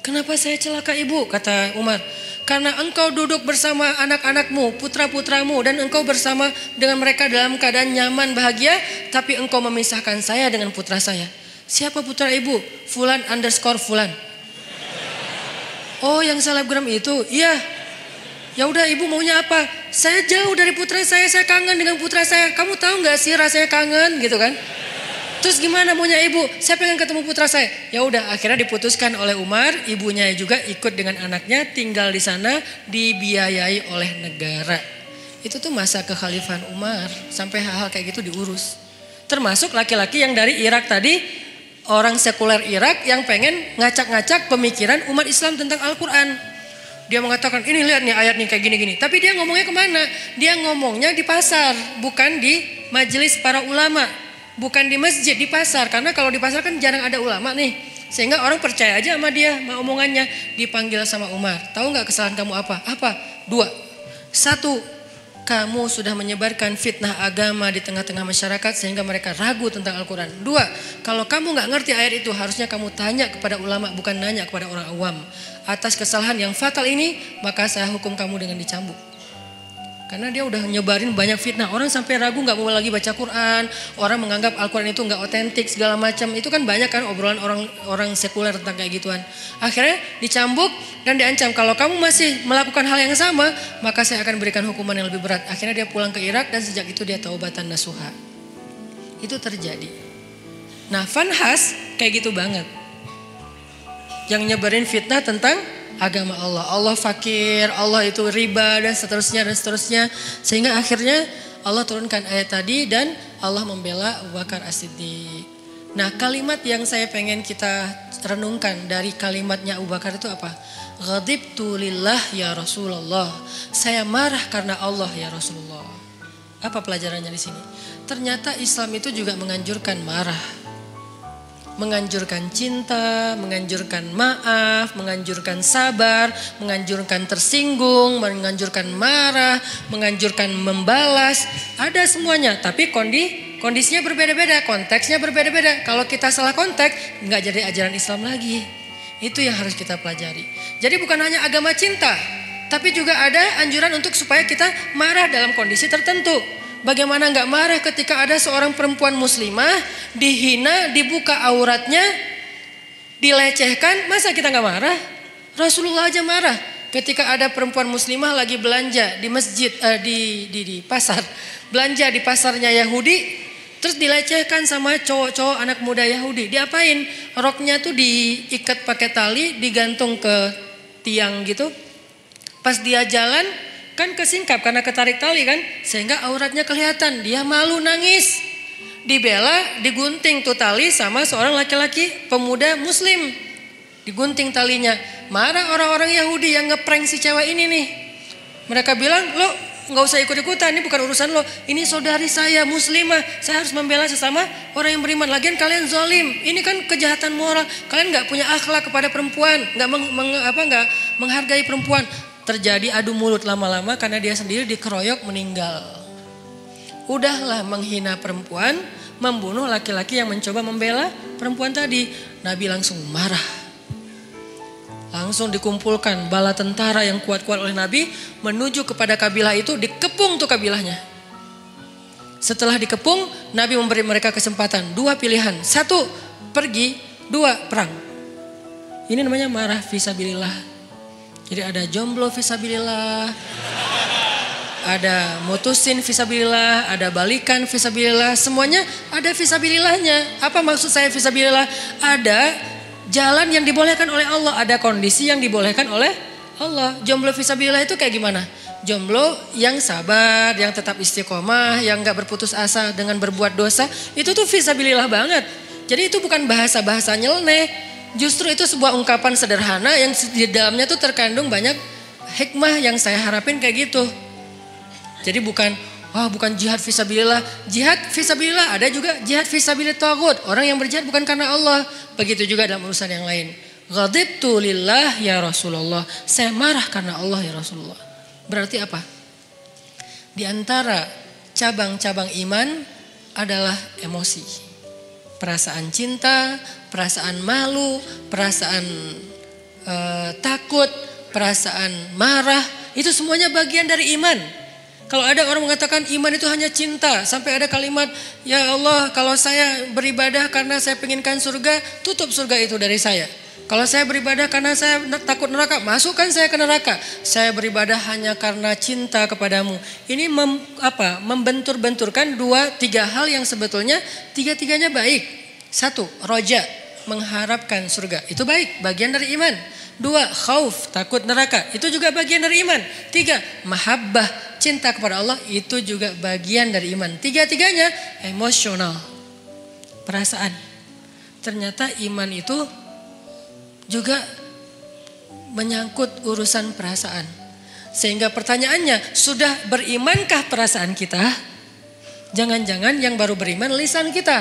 Kenapa saya celaka ibu? Kata Umar. Karena engkau duduk bersama anak-anakmu, putra-putramu, dan engkau bersama dengan mereka dalam keadaan nyaman, bahagia, tapi engkau memisahkan saya dengan putra saya. Siapa putra ibu? Fulan _ Fulan. Oh yang selebgram itu? Iya. Ya udah ibu maunya apa? Saya jauh dari putra saya kangen dengan putra saya. Kamu tahu nggak sih rasanya kangen gitu kan? Terus gimana maunya ibu? Saya pengen ketemu putra saya. Ya udah akhirnya diputuskan oleh Umar, ibunya juga ikut dengan anaknya tinggal di sana dibiayai oleh negara. Itu tuh masa kekhalifahan Umar sampai hal-hal kayak gitu diurus. Termasuk laki-laki yang dari Irak tadi, orang sekuler Irak yang pengen ngacak-ngacak pemikiran umat Islam tentang Al-Quran. Dia mengatakan ini lihat nih ayat nih kayak gini-gini. Tapi dia ngomongnya kemana? Dia ngomongnya di pasar, bukan di majelis para ulama. Bukan di masjid, di pasar. Karena kalau di pasar kan jarang ada ulama nih. Sehingga orang percaya aja sama dia, sama omongannya. Dipanggil sama Umar. Tahu gak kesalahan kamu apa? Apa? 2. 1. kamu sudah menyebarkan fitnah agama di tengah-tengah masyarakat sehingga mereka ragu tentang Al-Quran. 2, kalau kamu nggak ngerti ayat itu harusnya kamu tanya kepada ulama, bukan nanya kepada orang awam. Atas kesalahan yang fatal ini maka saya hukum kamu dengan dicambuk. Karena dia udah nyebarin banyak fitnah. Orang sampai ragu nggak mau lagi baca Quran. Orang menganggap Al-Quran itu nggak otentik segala macam. Itu kan banyak kan obrolan orang sekuler tentang kayak gituan. Akhirnya dicambuk dan diancam. Kalau kamu masih melakukan hal yang sama, maka saya akan berikan hukuman yang lebih berat. Akhirnya dia pulang ke Irak dan sejak itu dia taubatan nasuha. Itu terjadi. Nah, Vanhas kayak gitu banget. Yang nyebarin fitnah tentang agama Allah. Allah fakir, Allah itu riba dan seterusnya. Sehingga akhirnya Allah turunkan ayat tadi dan Allah membela Abu Bakar As-Siddiq. Nah, kalimat yang saya pengen kita renungkan dari kalimatnya Abu Bakar itu apa? Ghadibtu lillah ya Rasulullah. Saya marah karena Allah ya Rasulullah. Apa pelajarannya di sini? Ternyata Islam itu juga menganjurkan marah. Menganjurkan cinta, menganjurkan maaf, menganjurkan sabar, menganjurkan tersinggung, menganjurkan marah, menganjurkan membalas. Ada semuanya, tapi kondisinya berbeda-beda, konteksnya berbeda-beda. Kalau kita salah konteks, nggak jadi ajaran Islam lagi. Itu yang harus kita pelajari. Jadi bukan hanya agama cinta, tapi juga ada anjuran untuk supaya kita marah dalam kondisi tertentu. Bagaimana nggak marah ketika ada seorang perempuan muslimah dihina, dibuka auratnya, dilecehkan, masa kita nggak marah? Rasulullah aja marah ketika ada perempuan muslimah lagi belanja di masjid, di pasar, belanja di pasarnya Yahudi, terus dilecehkan sama cowok-cowok anak muda Yahudi. Diapain? Roknya tuh diikat pakai tali, digantung ke tiang gitu. Pas dia jalan kan kesingkap karena ketarik tali kan, sehingga auratnya kelihatan. Dia malu, nangis, dibela, digunting tuh tali sama seorang laki-laki pemuda muslim, digunting talinya. Marah orang-orang Yahudi yang ngeprank si cewek ini nih. Mereka bilang, lo nggak usah ikut-ikutan, ini bukan urusan lo, ini saudari saya muslimah, saya harus membela sesama orang yang beriman. Lagian kalian zalim, ini kan kejahatan moral, kalian nggak punya akhlak kepada perempuan, nggak menghargai perempuan. Terjadi adu mulut lama-lama karena dia sendiri dikeroyok meninggal. Udahlah menghina perempuan, membunuh laki-laki yang mencoba membela perempuan tadi. Nabi langsung marah. Langsung dikumpulkan bala tentara yang kuat-kuat oleh Nabi menuju kepada kabilah itu, dikepung tuh kabilahnya. Setelah dikepung, Nabi memberi mereka kesempatan, 2 pilihan. 1, pergi, 2, perang. Ini namanya marah fisabilillah. Jadi ada jomblo fisabilillah, ada mutusin fisabilillah, ada balikan fisabilillah, semuanya ada fisabilillahnya. Apa maksud saya fisabilillah? Ada jalan yang dibolehkan oleh Allah, ada kondisi yang dibolehkan oleh Allah. Jomblo fisabilillah itu kayak gimana? Jomblo yang sabar, yang tetap istiqomah, yang gak berputus asa dengan berbuat dosa, itu tuh fisabilillah banget. Jadi itu bukan bahasa-bahasa nyeleneh. Justru itu sebuah ungkapan sederhana yang di dalamnya tuh terkandung banyak hikmah yang saya harapin kayak gitu. Jadi bukan jihad fisabilillah. Jihad fisabilillah ada juga jihad fisabilillah taghut. Orang yang berjihad bukan karena Allah. Begitu juga dalam urusan yang lain. Ghadibtu lillah ya Rasulullah. Saya marah karena Allah ya Rasulullah. Berarti apa? Di antara cabang-cabang iman adalah emosi. Perasaan cinta, perasaan malu, perasaan takut, perasaan marah, itu semuanya bagian dari iman. Kalau ada orang mengatakan iman itu hanya cinta, sampai ada kalimat, ya Allah kalau saya beribadah karena saya penginkan surga, tutup surga itu dari saya. Kalau saya beribadah karena saya takut neraka, masukkan saya ke neraka. Saya beribadah hanya karena cinta kepadamu. Ini membentur-benturkan 2-3 hal yang sebetulnya 3-tiganya baik. 1, roja, mengharapkan surga. Itu baik, bagian dari iman. 2, khauf, takut neraka. Itu juga bagian dari iman. 3, mahabbah, cinta kepada Allah. Itu juga bagian dari iman. 3-tiganya emosional, perasaan. Ternyata iman itu juga menyangkut urusan perasaan. Sehingga pertanyaannya, sudah berimankah perasaan kita? Jangan-jangan yang baru beriman lisan kita.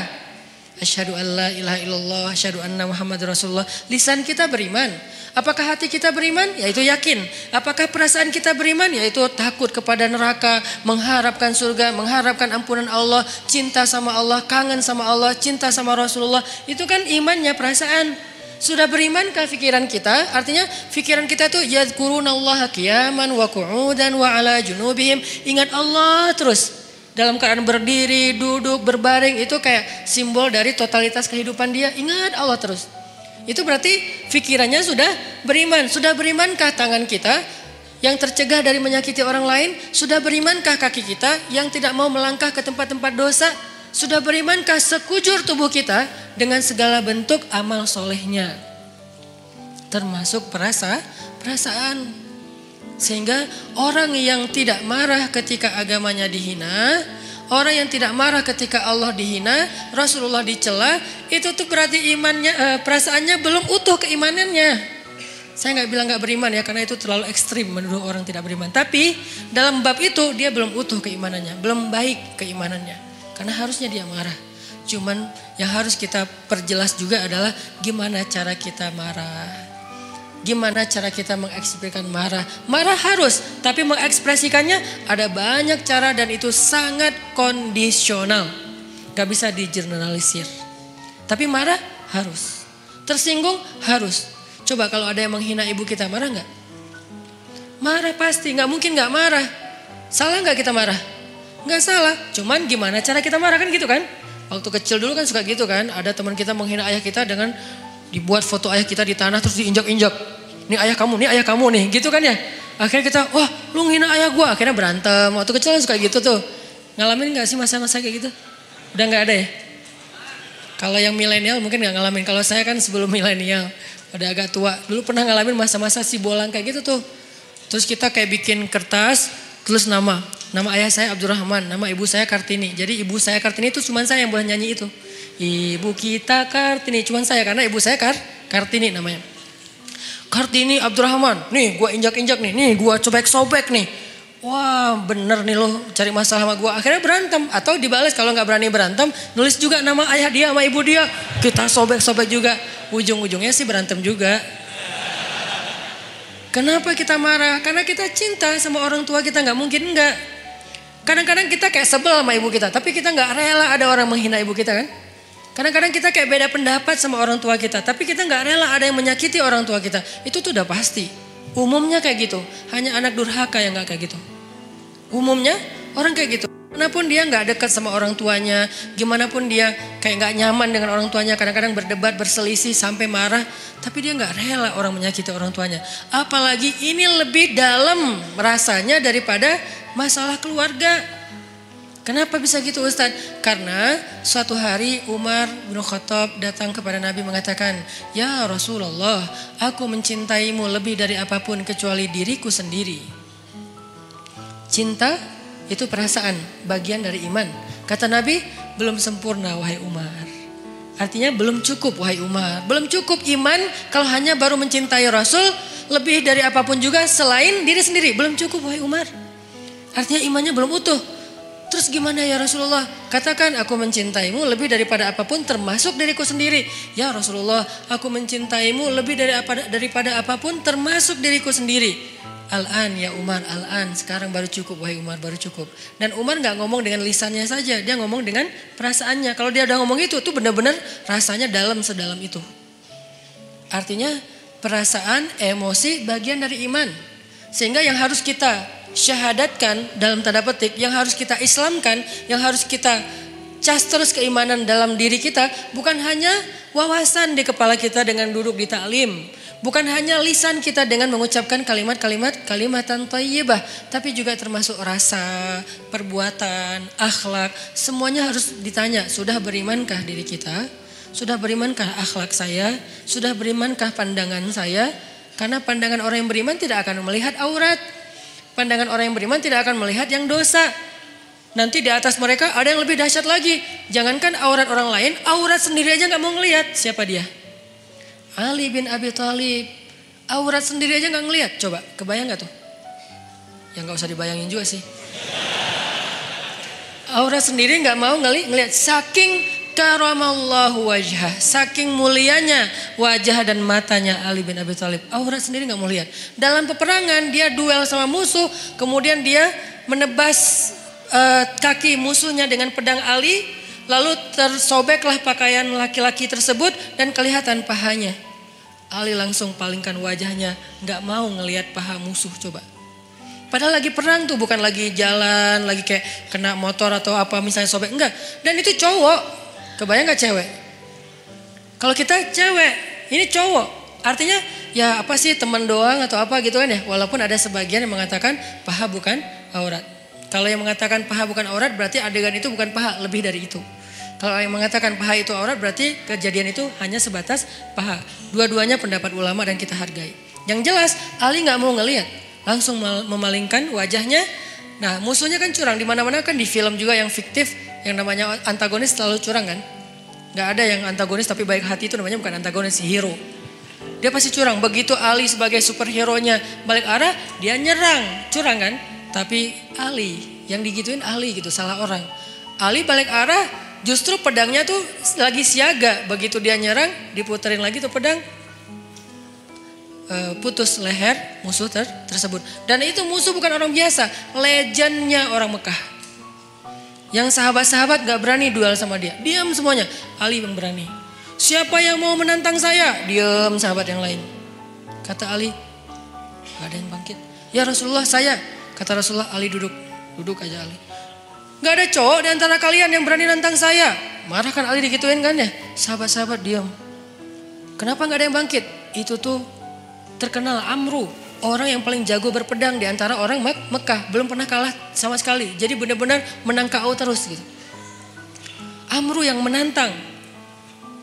Asyhadu an la ilaha illallah, asyhadu anna Muhammadar Rasulullah. Lisan kita beriman. Apakah hati kita beriman? Yaitu yakin. Apakah perasaan kita beriman? Yaitu takut kepada neraka, mengharapkan surga, mengharapkan ampunan Allah, cinta sama Allah, kangen sama Allah, cinta sama Rasulullah. Itu kan imannya, perasaan. Sudah berimankah pikiran kita? Artinya pikiran kita tuh yadhkurunallaha qiyaman wa qu'udan wa ala junubihim. Ingat Allah terus. Dalam keadaan berdiri, duduk, berbaring, itu kayak simbol dari totalitas kehidupan dia. Ingat Allah terus. Itu berarti pikirannya sudah beriman. Sudah berimankah tangan kita yang tercegah dari menyakiti orang lain? Sudah berimankah kaki kita yang tidak mau melangkah ke tempat-tempat dosa? Sudah berimankah sekujur tubuh kita dengan segala bentuk amal solehnya? Termasuk perasaan. Sehingga orang yang tidak marah ketika agamanya dihina, orang yang tidak marah ketika Allah dihina, Rasulullah dicela, itu tuh berarti imannya, perasaannya belum utuh keimanannya. Saya nggak bilang nggak beriman ya, karena itu terlalu ekstrim menurut orang tidak beriman. Tapi dalam bab itu dia belum utuh keimanannya, belum baik keimanannya. Karena harusnya dia marah. Cuman yang harus kita perjelas juga adalah gimana cara kita marah. Gimana cara kita mengekspresikan marah. Marah harus, tapi mengekspresikannya ada banyak cara dan itu sangat kondisional. Gak bisa digeneralisir. Tapi marah harus. Tersinggung harus. Coba kalau ada yang menghina ibu kita, marah gak? Marah pasti, gak mungkin gak marah. Salah gak kita marah? Gak salah, cuman gimana cara kita marah kan gitu kan? Waktu kecil dulu kan suka gitu kan, ada teman kita menghina ayah kita dengan dibuat foto ayah kita di tanah terus diinjak-injak. Nih ayah kamu nih, gitu kan ya? Akhirnya kita, wah lu ngina ayah gue, akhirnya berantem. Waktu kecil kan suka gitu tuh. Ngalamin gak sih masa-masa kayak gitu? Udah gak ada ya? Kalau yang milenial mungkin gak ngalamin, kalau saya kan sebelum milenial, udah agak tua. Dulu pernah ngalamin masa-masa si bolang kayak gitu tuh. Terus kita kayak bikin kertas, tulis nama ayah saya Abdurrahman, nama ibu saya Kartini. Jadi ibu saya Kartini itu cuma saya yang boleh nyanyi itu. Ibu kita Kartini, cuma saya karena ibu saya Kartini namanya. Kartini Abdurrahman, nih gue injak-injak nih gue sobek-sobek nih. Wah bener nih lo cari masalah sama gue. Akhirnya berantem atau dibales kalau gak berani berantem. Nulis juga nama ayah dia sama ibu dia. Kita sobek-sobek juga. Ujung-ujungnya sih berantem juga. Kenapa kita marah? Karena kita cinta sama orang tua kita, gak mungkin enggak. Kadang-kadang kita kayak sebel sama ibu kita, tapi kita gak rela ada orang menghina ibu kita kan. Kadang-kadang kita kayak beda pendapat sama orang tua kita, tapi kita gak rela ada yang menyakiti orang tua kita. Itu tuh udah pasti. Umumnya kayak gitu, hanya anak durhaka yang gak kayak gitu. Umumnya orang kayak gitu. Gimanapun dia gak dekat sama orang tuanya, gimana pun dia kayak gak nyaman dengan orang tuanya, kadang-kadang berdebat, berselisih sampai marah, tapi dia gak rela orang menyakiti orang tuanya. Apalagi ini lebih dalam rasanya daripada masalah keluarga. Kenapa bisa gitu Ustadz? Karena suatu hari Umar bin Khattab datang kepada Nabi mengatakan, ya Rasulullah, aku mencintaimu lebih dari apapun kecuali diriku sendiri. Cinta itu perasaan, bagian dari iman. Kata Nabi, belum sempurna wahai Umar. Artinya belum cukup wahai Umar. Belum cukup iman kalau hanya baru mencintai Rasul lebih dari apapun juga selain diri sendiri. Belum cukup wahai Umar. Artinya imannya belum utuh. Terus gimana ya Rasulullah? Katakan aku mencintaimu lebih daripada apapun termasuk diriku sendiri. Ya Rasulullah, aku mencintaimu lebih daripada apapun termasuk diriku sendiri. Al-an ya Umar, al-an. Sekarang baru cukup wahai Umar, baru cukup. Dan Umar gak ngomong dengan lisannya saja, dia ngomong dengan perasaannya. Kalau dia udah ngomong itu benar-benar rasanya dalam sedalam itu. Artinya perasaan, emosi bagian dari iman. Sehingga yang harus kita syahadatkan dalam tanda petik, yang harus kita islamkan, yang harus kita cas terus keimanan dalam diri kita, bukan hanya wawasan di kepala kita dengan duduk di taklim, bukan hanya lisan kita dengan mengucapkan kalimatan thayyibah, tapi juga termasuk rasa, perbuatan, akhlak, semuanya harus ditanya, sudah berimankah diri kita? Sudah berimankah akhlak saya? Sudah berimankah pandangan saya? Karena pandangan orang yang beriman tidak akan melihat aurat. Pandangan orang yang beriman tidak akan melihat yang dosa. Nanti di atas mereka ada yang lebih dahsyat lagi. Jangankan aurat orang lain, aurat sendiri aja gak mau ngelihat. Siapa dia? Ali bin Abi Thalib. Aurat sendiri aja gak ngelihat. Coba, kebayang gak tuh? Ya gak usah dibayangin juga sih. Aurat sendiri gak mau ngelihat. Saking Karamallahu wajhah, saking mulianya wajah dan matanya Ali bin Abi Thalib. Aurat sendiri gak mau lihat. Dalam peperangan dia duel sama musuh, kemudian dia menebas kaki musuhnya dengan pedang Ali, lalu tersobeklah pakaian laki-laki tersebut dan kelihatan pahanya. Ali langsung palingkan wajahnya, gak mau ngelihat paha musuh coba. Padahal lagi perang tuh, bukan lagi jalan, lagi kayak kena motor atau apa misalnya sobek, enggak. Dan itu cowok. Kebayang gak cewek? Kalau kita cewek, ini cowok. Artinya ya apa sih, teman doang atau apa gitu kan ya. Walaupun ada sebagian yang mengatakan paha bukan aurat. Kalau yang mengatakan paha bukan aurat berarti adegan itu bukan paha, lebih dari itu. Kalau yang mengatakan paha itu aurat berarti kejadian itu hanya sebatas paha. Dua-duanya pendapat ulama dan kita hargai. Yang jelas Ali gak mau ngelihat, langsung memalingkan wajahnya. Nah musuhnya kan curang, di mana-mana kan di film juga yang fiktif, yang namanya antagonis selalu curang kan. Gak ada yang antagonis tapi baik hati, itu namanya bukan antagonis, hero. Dia pasti curang. Begitu Ali sebagai superhero-nya balik arah, dia nyerang, curang kan. Tapi Ali, yang digituin Ali gitu, salah orang. Ali balik arah, justru pedangnya tuh lagi siaga. Begitu dia nyerang, diputerin lagi tuh pedang, putus leher musuh tersebut. Dan itu musuh bukan orang biasa, legendnya orang Mekah. Yang sahabat-sahabat gak berani duel sama dia, diam semuanya. Ali yang berani. Siapa yang mau menantang saya? Diam sahabat yang lain. Kata Ali, gak ada yang bangkit. Ya Rasulullah saya. Kata Rasulullah, Ali duduk. Duduk aja Ali. Gak ada cowok di antara kalian yang berani nantang saya. Marah kan Ali digituin kan ya. Sahabat-sahabat diam. Kenapa gak ada yang bangkit? Itu tuh terkenal Amru, orang yang paling jago berpedang di antara orang Mekah. Belum pernah kalah sama sekali. Jadi benar-benar menang KO terus gitu. Amru yang menantang.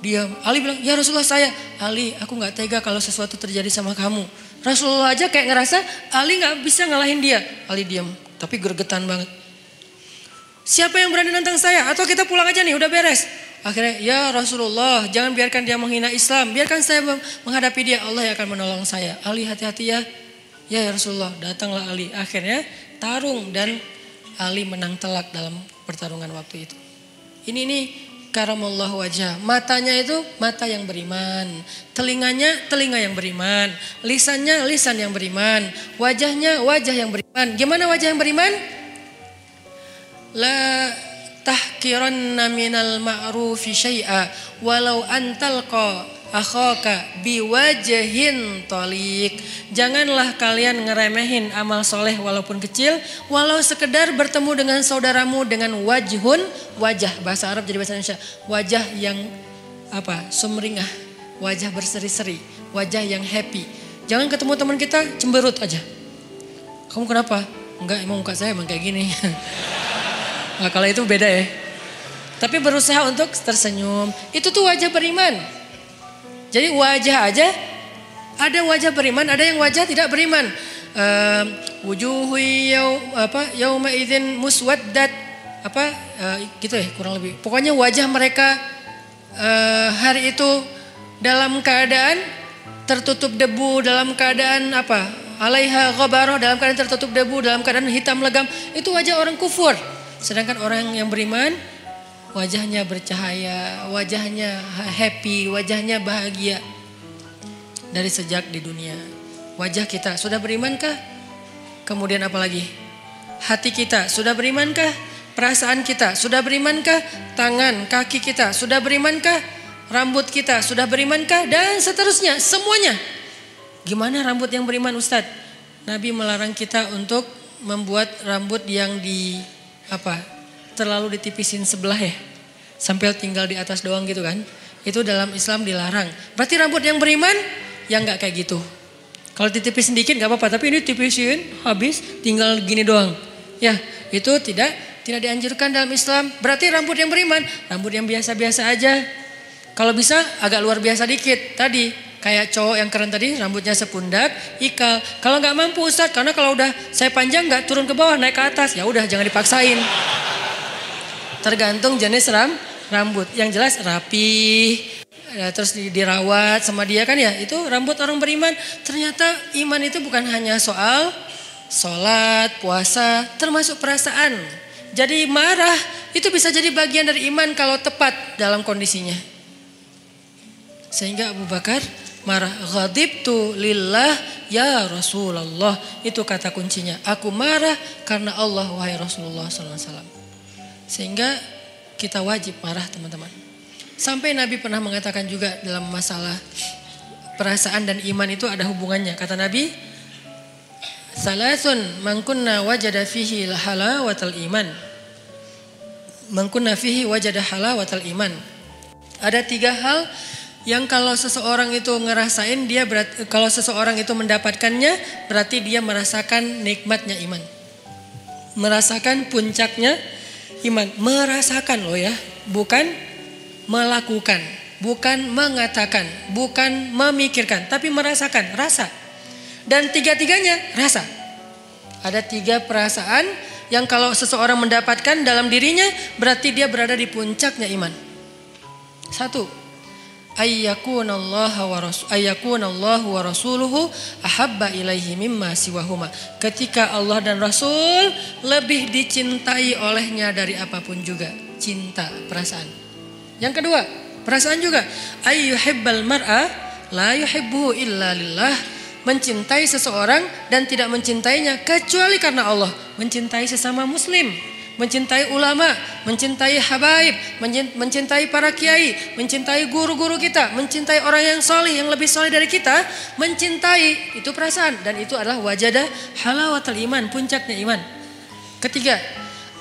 Diam. Ali bilang, ya Rasulullah saya. Ali, aku gak tega kalau sesuatu terjadi sama kamu. Rasulullah aja kayak ngerasa Ali gak bisa ngalahin dia. Ali diam, tapi gregetan banget. Siapa yang berani nantang saya? Atau kita pulang aja nih, udah beres. Akhirnya, ya Rasulullah, jangan biarkan dia menghina Islam. Biarkan saya menghadapi dia, Allah yang akan menolong saya. Ali hati-hati ya. Ya Rasulullah, datanglah Ali. Akhirnya tarung dan Ali menang telak dalam pertarungan waktu itu. Ini nih karamallahu wajah. Matanya itu mata yang beriman. Telinganya telinga yang beriman. Lisannya lisan yang beriman. Wajahnya wajah yang beriman. Gimana wajah yang beriman? La tahkiranna minal ma'rufi syai'a walau antalqa akhaka biwajhin taliq. Janganlah kalian ngeremehin amal soleh walaupun kecil, walau sekedar bertemu dengan saudaramu dengan wajhun, wajah, bahasa Arab jadi bahasa Indonesia, wajah yang apa, sumringah, wajah berseri-seri, wajah yang happy. Jangan ketemu teman kita cemberut aja. Kamu kenapa? Enggak, emang muka saya emang kayak gini. Nah, kalau itu beda ya. Tapi berusaha untuk tersenyum. Itu tuh wajah beriman. Jadi wajah aja, ada wajah beriman, ada yang wajah tidak beriman. Wujuhu yauma idzin muswaddat, gitu ya kurang lebih. Pokoknya wajah mereka hari itu dalam keadaan tertutup debu, dalam keadaan apa? Alaiha ghabarah, dalam keadaan tertutup debu, dalam keadaan hitam legam. Itu wajah orang kufur. Sedangkan orang yang beriman, wajahnya bercahaya, wajahnya happy, wajahnya bahagia. Dari sejak di dunia. Wajah kita sudah berimankah? Kemudian apa lagi? Hati kita sudah berimankah? Perasaan kita sudah berimankah? Tangan, kaki kita sudah berimankah? Rambut kita sudah berimankah? Dan seterusnya, semuanya. Gimana rambut yang beriman Ustadz? Nabi melarang kita untuk membuat rambut yang terlalu ditipisin sebelah ya. Sampai tinggal di atas doang gitu kan. Itu dalam Islam dilarang. Berarti rambut yang beriman yang gak kayak gitu. Kalau ditipis sedikit gak apa-apa. Tapi ini tipisin habis tinggal gini doang. Ya itu tidak dianjurkan dalam Islam. Berarti rambut yang beriman, rambut yang biasa-biasa aja. Kalau bisa agak luar biasa dikit. Tadi kayak cowok yang keren tadi, rambutnya sepundak, ikal. Kalau nggak mampu Ustadz, karena kalau udah saya panjang nggak turun ke bawah, naik ke atas, ya udah jangan dipaksain. Tergantung jenis rambut. Yang jelas rapi, terus dirawat sama dia kan ya. Itu rambut orang beriman. Ternyata iman itu bukan hanya soal sholat, puasa, termasuk perasaan. Jadi marah itu bisa jadi bagian dari iman kalau tepat dalam kondisinya. Sehingga Abu Bakar marah, ghadibtu lillah ya Rasulullah. Itu kata kuncinya. Aku marah karena Allah wahai Rasulullah SAW. Sehingga kita wajib marah teman-teman. Sampai Nabi pernah mengatakan juga dalam masalah perasaan dan iman itu ada hubungannya. Kata Nabi, salasun man kunna wajada fihi halawatal iman. Man kunna fihi wajada halawatal iman. Ada 3 hal yang kalau seseorang itu ngerasain dia kalau seseorang itu mendapatkannya berarti dia merasakan nikmatnya iman. Merasakan puncaknya iman. Merasakan loh ya, bukan melakukan, bukan mengatakan, bukan memikirkan, tapi merasakan, rasa. Dan 3-tiganya rasa. Ada 3 perasaan yang kalau seseorang mendapatkan dalam dirinya berarti dia berada di puncaknya iman. 1. Ayyakunallahu wa rasuluhu ahabba ilaihi mimma siwahuma. Ketika Allah dan Rasul lebih dicintai olehnya dari apapun juga. Cinta, perasaan. Yang kedua, perasaan juga. Ayyuhibbal mar'a la yuhibbuhu illa lillah. Mencintai seseorang dan tidak mencintainya kecuali karena Allah. Mencintai sesama muslim, mencintai ulama, mencintai habaib, mencintai para kiai, mencintai guru-guru kita, mencintai orang yang soleh, yang lebih soleh dari kita, mencintai, itu perasaan. Dan itu adalah wajadah halawatul iman, puncaknya iman. Ketiga,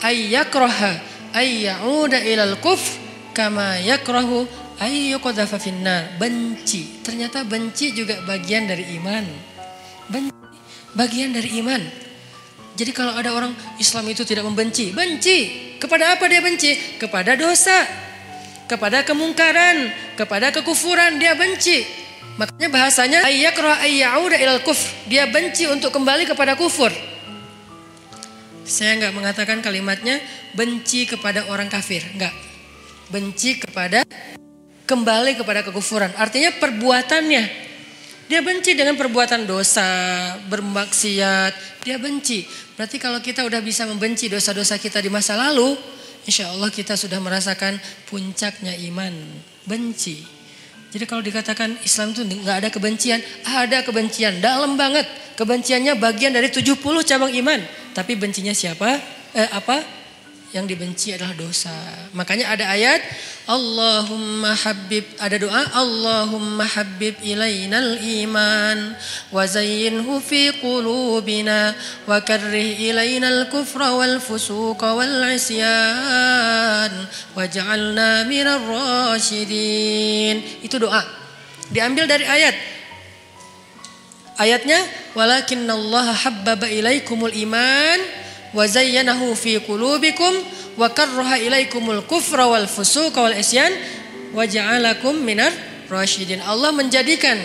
ayyakraha ayyauda ilal kufr kama yakrahu ayyuqadhafa finnar. Benci, ternyata benci juga bagian dari iman. Benci, bagian dari iman. Jadi kalau ada orang Islam itu tidak membenci, benci. Kepada apa dia benci? Kepada dosa, kepada kemungkaran, kepada kekufuran dia benci. Makanya bahasanya ayyakrah ayyauda ilal kufr. Dia benci untuk kembali kepada kufur. Saya enggak mengatakan kalimatnya benci kepada orang kafir, enggak. Benci kepada kembali kepada kekufuran. Artinya perbuatannya. Dia benci dengan perbuatan dosa, bermaksiat, dia benci. Berarti kalau kita udah bisa membenci dosa-dosa kita di masa lalu, insya Allah kita sudah merasakan puncaknya iman, benci. Jadi kalau dikatakan Islam itu nggak ada kebencian, ada kebencian, dalam banget. Kebenciannya bagian dari 70 cabang iman. Tapi bencinya siapa? Apa? Yang dibenci adalah dosa. Makanya ada ayat Allahumma habib, ada doa Allahumma habib ilainal iman wa zayyinhu fi qulubina wa karrih ilainal kufra wal fusuqa wal isyan waj'alna minar rasyidin. Itu doa. Diambil dari ayat. Ayatnya walakinnallaha habbaba ilaikumul iman wa zayyanahu fi qulubikum wa karraha ilaikumul kufra wal fusuqa wal isyan wa ja'alakum minar rasyidin. Allah menjadikan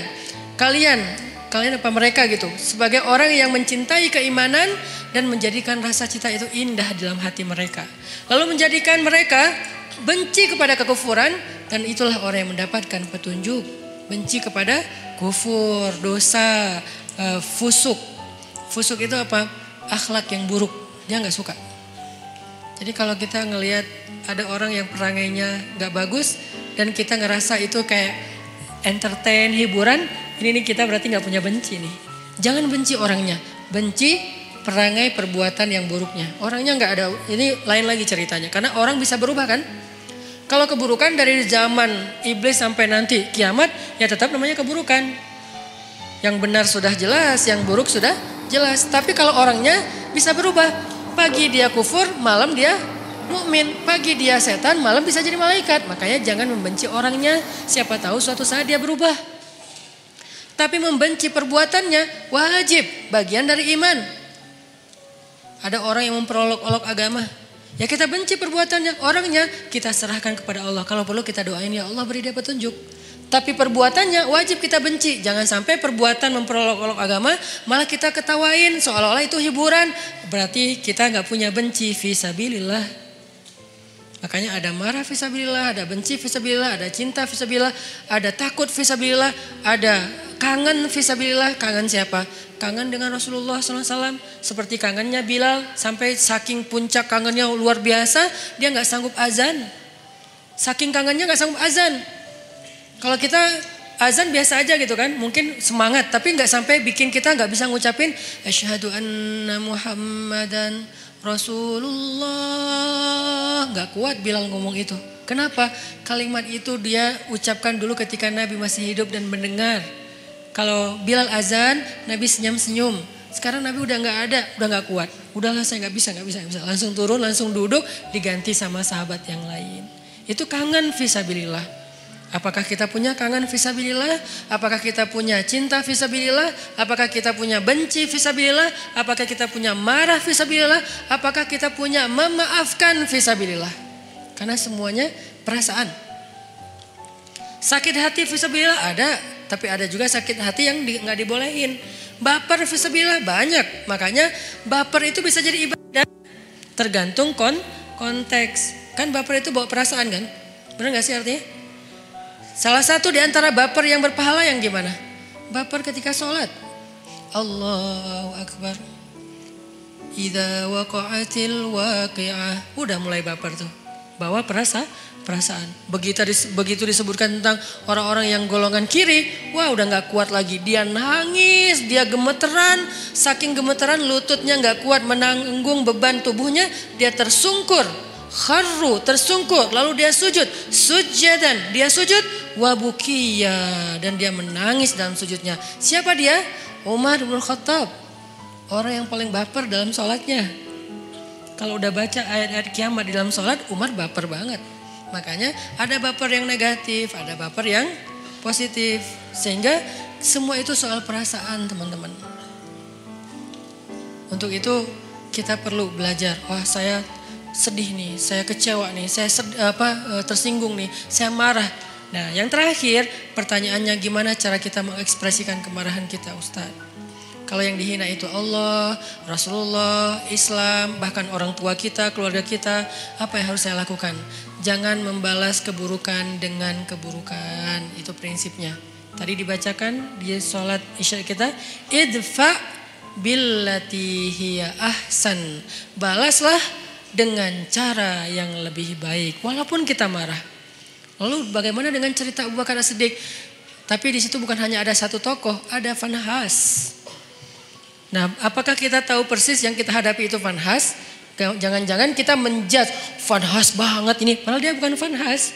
kalian apa mereka gitu sebagai orang yang mencintai keimanan dan menjadikan rasa cinta itu indah dalam hati mereka. Lalu menjadikan mereka benci kepada kekufuran dan itulah orang yang mendapatkan petunjuk. Benci kepada kufur, dosa, fusuk. Fusuk itu apa? Akhlak yang buruk. Dia gak suka. Jadi kalau kita ngelihat ada orang yang perangainya gak bagus dan kita ngerasa itu kayak entertain, hiburan, ini kita berarti gak punya benci nih. Jangan benci orangnya, benci perangai perbuatan yang buruknya. Orangnya gak ada, ini lain lagi ceritanya. Karena orang bisa berubah kan. Kalau keburukan dari zaman iblis sampai nanti kiamat, ya tetap namanya keburukan. Yang benar sudah jelas, yang buruk sudah jelas. Tapi kalau orangnya bisa berubah. Pagi dia kufur, malam dia mukmin. Pagi dia setan, malam bisa jadi malaikat. Makanya jangan membenci orangnya. Siapa tahu suatu saat dia berubah. Tapi membenci perbuatannya wajib, bagian dari iman. Ada orang yang memperolok-olok agama. Ya kita benci perbuatannya, orangnya kita serahkan kepada Allah. Kalau perlu kita doain ya Allah beri dia petunjuk. Tapi perbuatannya wajib kita benci. Jangan sampai perbuatan memperolok-olok agama malah kita ketawain seolah-olah itu hiburan. Berarti kita gak punya benci fisabilillah. Makanya ada marah fisabilillah, ada benci fisabilillah, ada cinta fisabilillah, ada takut fisabilillah, ada kangen fisabilillah, kangen siapa? Kangen dengan Rasulullah SAW. Seperti kangennya Bilal, sampai saking puncak kangennya luar biasa, dia nggak sanggup azan. Saking kangennya nggak sanggup azan. Kalau kita azan biasa aja gitu kan, mungkin semangat, tapi nggak sampai bikin kita nggak bisa ngucapin asyhadu anna Muhammadan Rasulullah. Nggak kuat Bilal ngomong itu. Kenapa? Kalimat itu dia ucapkan dulu ketika Nabi masih hidup dan mendengar. Kalau Bilal azan, Nabi senyum-senyum. Sekarang Nabi udah nggak ada, udah nggak kuat. Udahlah saya nggak bisa. Langsung turun, langsung duduk, diganti sama sahabat yang lain. Itu kangen fisabilillah. Apakah kita punya kangen fisabilillah? Apakah kita punya cinta fisabilillah? Apakah kita punya benci fisabilillah? Apakah kita punya marah fisabilillah? Apakah kita punya memaafkan fisabilillah? Karena semuanya perasaan. Sakit hati fisabilillah ada, tapi ada juga sakit hati yang nggak dibolehin. Baper fisabilillah banyak, makanya baper itu bisa jadi ibadah. Tergantung konteks. Kan baper itu bawa perasaan kan? Benar nggak sih artinya? Salah satu di antara baper yang berpahala yang gimana? Baper ketika sholat. Allahu Akbar. Idza waqa'atil waqi'ah. Udah mulai baper tuh. Bawa perasaan. Begitu disebutkan tentang orang-orang yang golongan kiri, wah udah gak kuat lagi. Dia nangis, dia gemeteran, saking gemeteran lututnya gak kuat menanggung beban tubuhnya, dia tersungkur, kharru, tersungkur, lalu dia sujud, sujadan, dia sujud, wabukiya, dan dia menangis dalam sujudnya. Siapa dia? Umar bin Khattab, orang yang paling baper dalam sholatnya. Kalau udah baca ayat-ayat kiamat di dalam sholat, Umar baper banget. Makanya ada baper yang negatif, ada baper yang positif. Sehingga semua itu soal perasaan teman-teman. Untuk itu kita perlu belajar. Wah saya sedih nih, saya kecewa nih, saya tersinggung nih, saya marah. Nah yang terakhir pertanyaannya gimana cara kita mengekspresikan kemarahan kita Ustadz? Kalau yang dihina itu Allah, Rasulullah, Islam, bahkan orang tua kita, keluarga kita, apa yang harus saya lakukan? Jangan membalas keburukan dengan keburukan, itu prinsipnya. Tadi dibacakan di sholat isya kita, idfa billati hiya ahsan. Balaslah dengan cara yang lebih baik, walaupun kita marah. Lalu bagaimana dengan cerita Abu Bakar As-Siddiq? Tapi di situ bukan hanya ada satu tokoh, ada Fanhas. Nah, apakah kita tahu persis yang kita hadapi itu Fanhas? Jangan-jangan kita menjudge Fanhas banget ini, padahal dia bukan Fanhas.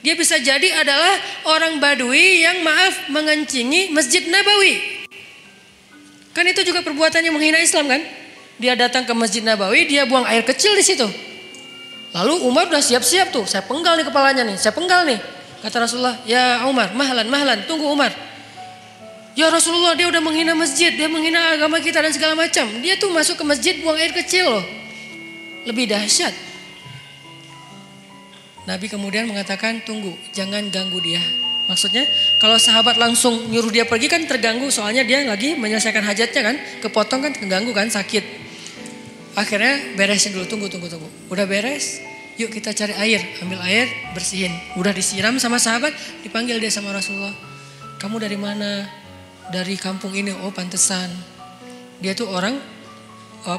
Dia bisa jadi adalah orang Badui yang mengencingi Masjid Nabawi. Kan itu juga perbuatan yang menghina Islam kan? Dia datang ke Masjid Nabawi, dia buang air kecil di situ. Lalu Umar udah siap-siap tuh, saya penggal nih kepalanya nih, saya penggal nih. Kata Rasulullah, ya Umar, mahlan, tunggu Umar. Ya Rasulullah, dia udah menghina masjid, dia menghina agama kita dan segala macam. Dia tuh masuk ke masjid buang air kecil loh. Lebih dahsyat. Nabi kemudian mengatakan, tunggu, jangan ganggu dia. Maksudnya kalau sahabat langsung nyuruh dia pergi kan terganggu, soalnya dia lagi menyelesaikan hajatnya kan. Kepotong kan, keganggu kan, sakit. Akhirnya beresin dulu, tunggu. Udah beres, yuk kita cari air, ambil air, bersihin. Udah disiram sama sahabat, dipanggil dia sama Rasulullah. Kamu dari mana? Dari kampung ini. Oh pantesan. Dia tuh orang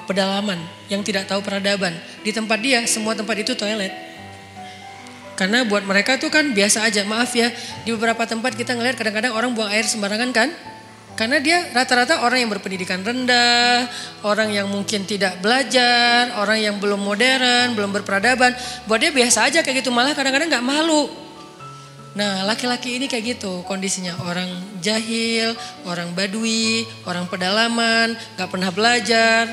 pedalaman yang tidak tahu peradaban. Di tempat dia semua tempat itu toilet. Karena buat mereka tuh kan biasa aja. Maaf ya, di beberapa tempat kita ngeliat kadang-kadang orang buang air sembarangan kan. Karena dia rata-rata orang yang berpendidikan rendah, orang yang mungkin tidak belajar, orang yang belum modern, belum berperadaban. Buat dia biasa aja kayak gitu, malah kadang-kadang gak malu. Nah laki-laki ini kayak gitu kondisinya, orang jahil, orang badui, orang pedalaman, gak pernah belajar.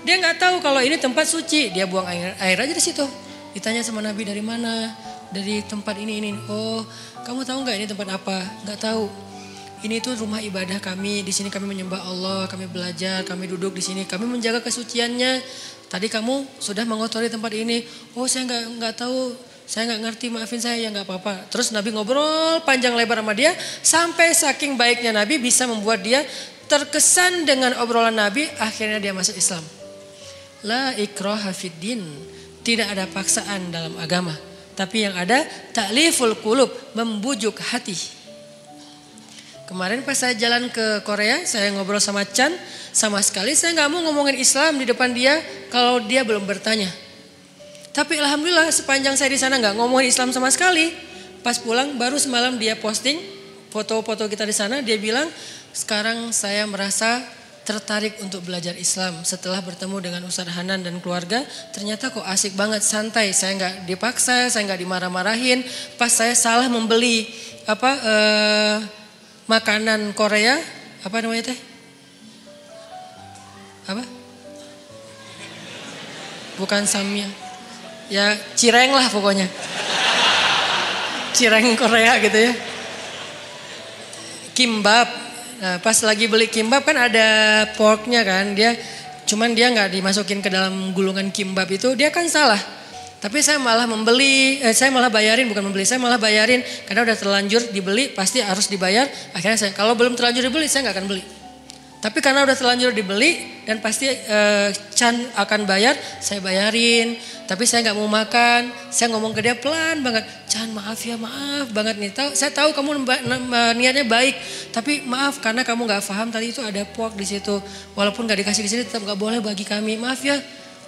Dia gak tahu kalau ini tempat suci, dia buang air aja di situ. Ditanya sama Nabi dari mana, dari tempat ini. Oh kamu tahu gak ini tempat apa? Gak tahu. Ini tuh rumah ibadah kami, di sini kami menyembah Allah, kami belajar, kami duduk di sini, kami menjaga kesuciannya. Tadi kamu sudah mengotori tempat ini. Oh saya nggak tahu. Saya nggak ngerti, maafin saya ya nggak apa-apa. Terus Nabi ngobrol panjang lebar sama dia sampai saking baiknya Nabi bisa membuat dia terkesan dengan obrolan Nabi. Akhirnya dia masuk Islam. La ikraha fiddin, tidak ada paksaan dalam agama. Tapi yang ada ta'liful qulub, membujuk hati. Kemarin pas saya jalan ke Korea, saya ngobrol sama Chan, sama sekali saya nggak mau ngomongin Islam di depan dia kalau dia belum bertanya. Tapi alhamdulillah sepanjang saya di sana nggak ngomongin Islam sama sekali. Pas pulang baru semalam dia posting foto-foto kita di sana, dia bilang sekarang saya merasa tertarik untuk belajar Islam setelah bertemu dengan Ustadz Hanan dan keluarga. Ternyata kok asik banget, santai, saya nggak dipaksa, saya nggak dimarah-marahin. Pas saya salah membeli makanan Korea, apa namanya teh? Apa? Bukan samyang. Ya cireng lah pokoknya. Cireng Korea gitu ya. Kimbap. Nah, pas lagi beli kimbap kan ada porknya kan. Cuman dia nggak dimasukin ke dalam gulungan kimbap itu, dia kan salah. Tapi saya malah saya malah bayarin, bukan membeli, saya malah bayarin karena udah terlanjur dibeli pasti harus dibayar. Akhirnya kalau belum terlanjur dibeli saya nggak akan beli. Tapi karena udah terlanjur dibeli dan pasti Chan akan bayar, saya bayarin. Tapi saya nggak mau makan, saya ngomong ke dia pelan banget, Chan maaf ya, maaf banget nih. Saya tahu kamu niatnya baik, tapi maaf karena kamu nggak paham tadi itu ada pork di situ. Walaupun nggak dikasih ke sini tetap nggak boleh bagi kami, maaf ya.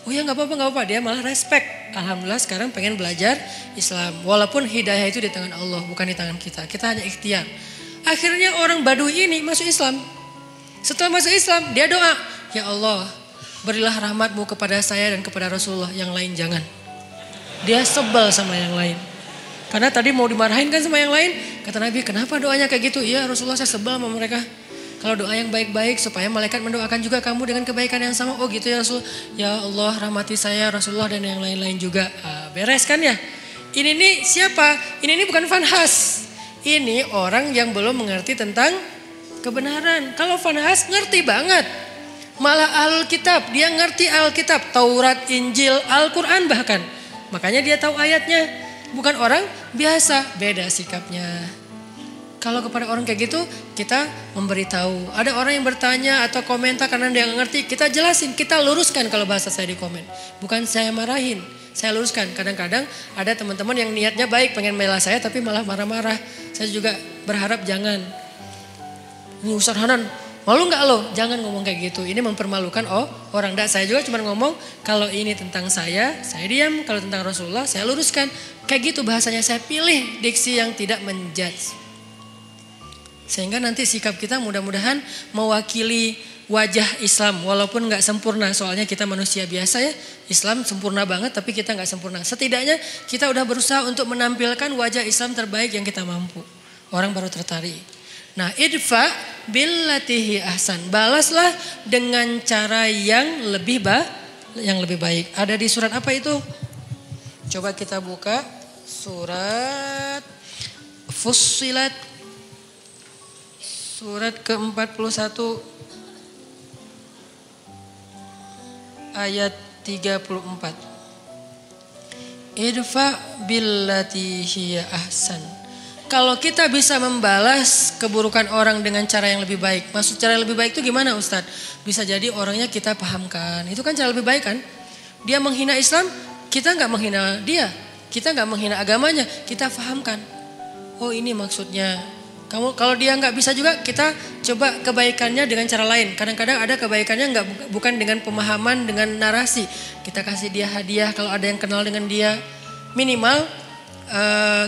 Oh ya nggak apa-apa, dia malah respect. Alhamdulillah sekarang pengen belajar Islam. Walaupun hidayah itu di tangan Allah, bukan di tangan kita. Kita hanya ikhtiar. Akhirnya orang Badui ini masuk Islam. Setelah masuk Islam, dia doa, ya Allah berilah rahmatmu kepada saya dan kepada Rasulullah, yang lain jangan. Dia sebel sama yang lain. Karena tadi mau dimarahin kan sama yang lain. Kata Nabi, kenapa doanya kayak gitu? Iya Rasulullah, saya sebel sama mereka. Kalau doa yang baik-baik supaya malaikat mendoakan juga kamu dengan kebaikan yang sama. Oh gitu ya Rasul. Ya Allah rahmati saya, Rasulullah dan yang lain-lain juga. Beres kan ya? Ini nih siapa? Ini bukan Fanhas. Ini orang yang belum mengerti tentang kebenaran. Kalau Fanhas ngerti banget. Malah Alkitab, dia ngerti Alkitab. Taurat, Injil, Al-Quran bahkan. Makanya dia tahu ayatnya. Bukan orang biasa, beda sikapnya. Kalau kepada orang kayak gitu, kita memberitahu. Ada orang yang bertanya atau komentar karena dia nggak ngerti, kita jelasin, kita luruskan kalau bahasa saya di komen. Bukan saya marahin, saya luruskan. Kadang-kadang ada teman-teman yang niatnya baik, pengen bela saya tapi malah marah-marah. Saya juga berharap jangan. Ini Ustadz Hanan, malu nggak lo? Jangan ngomong kayak gitu. Ini mempermalukan orang. Nggak, saya juga cuma ngomong kalau ini tentang saya diam. Kalau tentang Rasulullah, saya luruskan. Kayak gitu bahasanya, saya pilih diksi yang tidak menjudge. Sehingga nanti sikap kita mudah-mudahan mewakili wajah Islam. Walaupun gak sempurna, soalnya kita manusia biasa ya. Islam sempurna banget tapi kita gak sempurna. Setidaknya kita udah berusaha untuk menampilkan wajah Islam terbaik yang kita mampu. Orang baru tertarik. Nah, idfa billatihi ahsan. Balaslah dengan cara yang lebih baik. Ada di surat apa itu? Coba kita buka surat Fussilat. Surat ke-41 ayat 34. Idfa billati hiya ahsan. Kalau kita bisa membalas keburukan orang dengan cara yang lebih baik. Maksud cara yang lebih baik itu gimana Ustadz? Bisa jadi orangnya kita pahamkan. Itu kan cara lebih baik kan? Dia menghina Islam, kita gak menghina dia. Kita gak menghina agamanya, kita pahamkan. Oh ini maksudnya. Kalau dia nggak bisa juga, kita coba kebaikannya dengan cara lain. Kadang-kadang ada kebaikannya bukan dengan pemahaman, dengan narasi. Kita kasih dia hadiah kalau ada yang kenal dengan dia. Minimal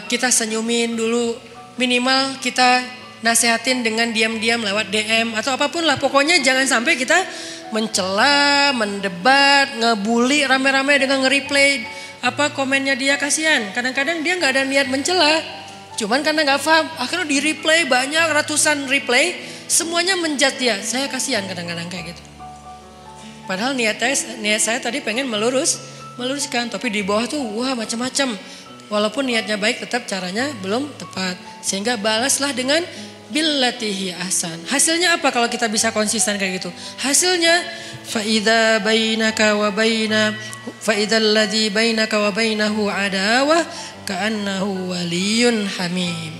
kita senyumin dulu. Minimal kita nasehatin dengan diam-diam lewat DM atau apapun lah. Pokoknya jangan sampai kita mencela, mendebat, ngebully rame-rame dengan nge-replay komennya dia. Kasihan. Kadang-kadang dia nggak ada niat mencela. Cuman karena gak paham, akhirnya di replay banyak ratusan replay, semuanya menjudge dia. Saya kasihan kadang-kadang kayak gitu. Padahal niat saya tadi pengen meluruskan, tapi di bawah tuh wah macam-macam. Walaupun niatnya baik, tetap caranya belum tepat. Sehingga balaslah dengan billatihi ahsan. Hasilnya apa kalau kita bisa konsisten kayak gitu? Hasilnya faidza alladzi bainaka wa bainahu adawah ka'annahu waliyun hamim.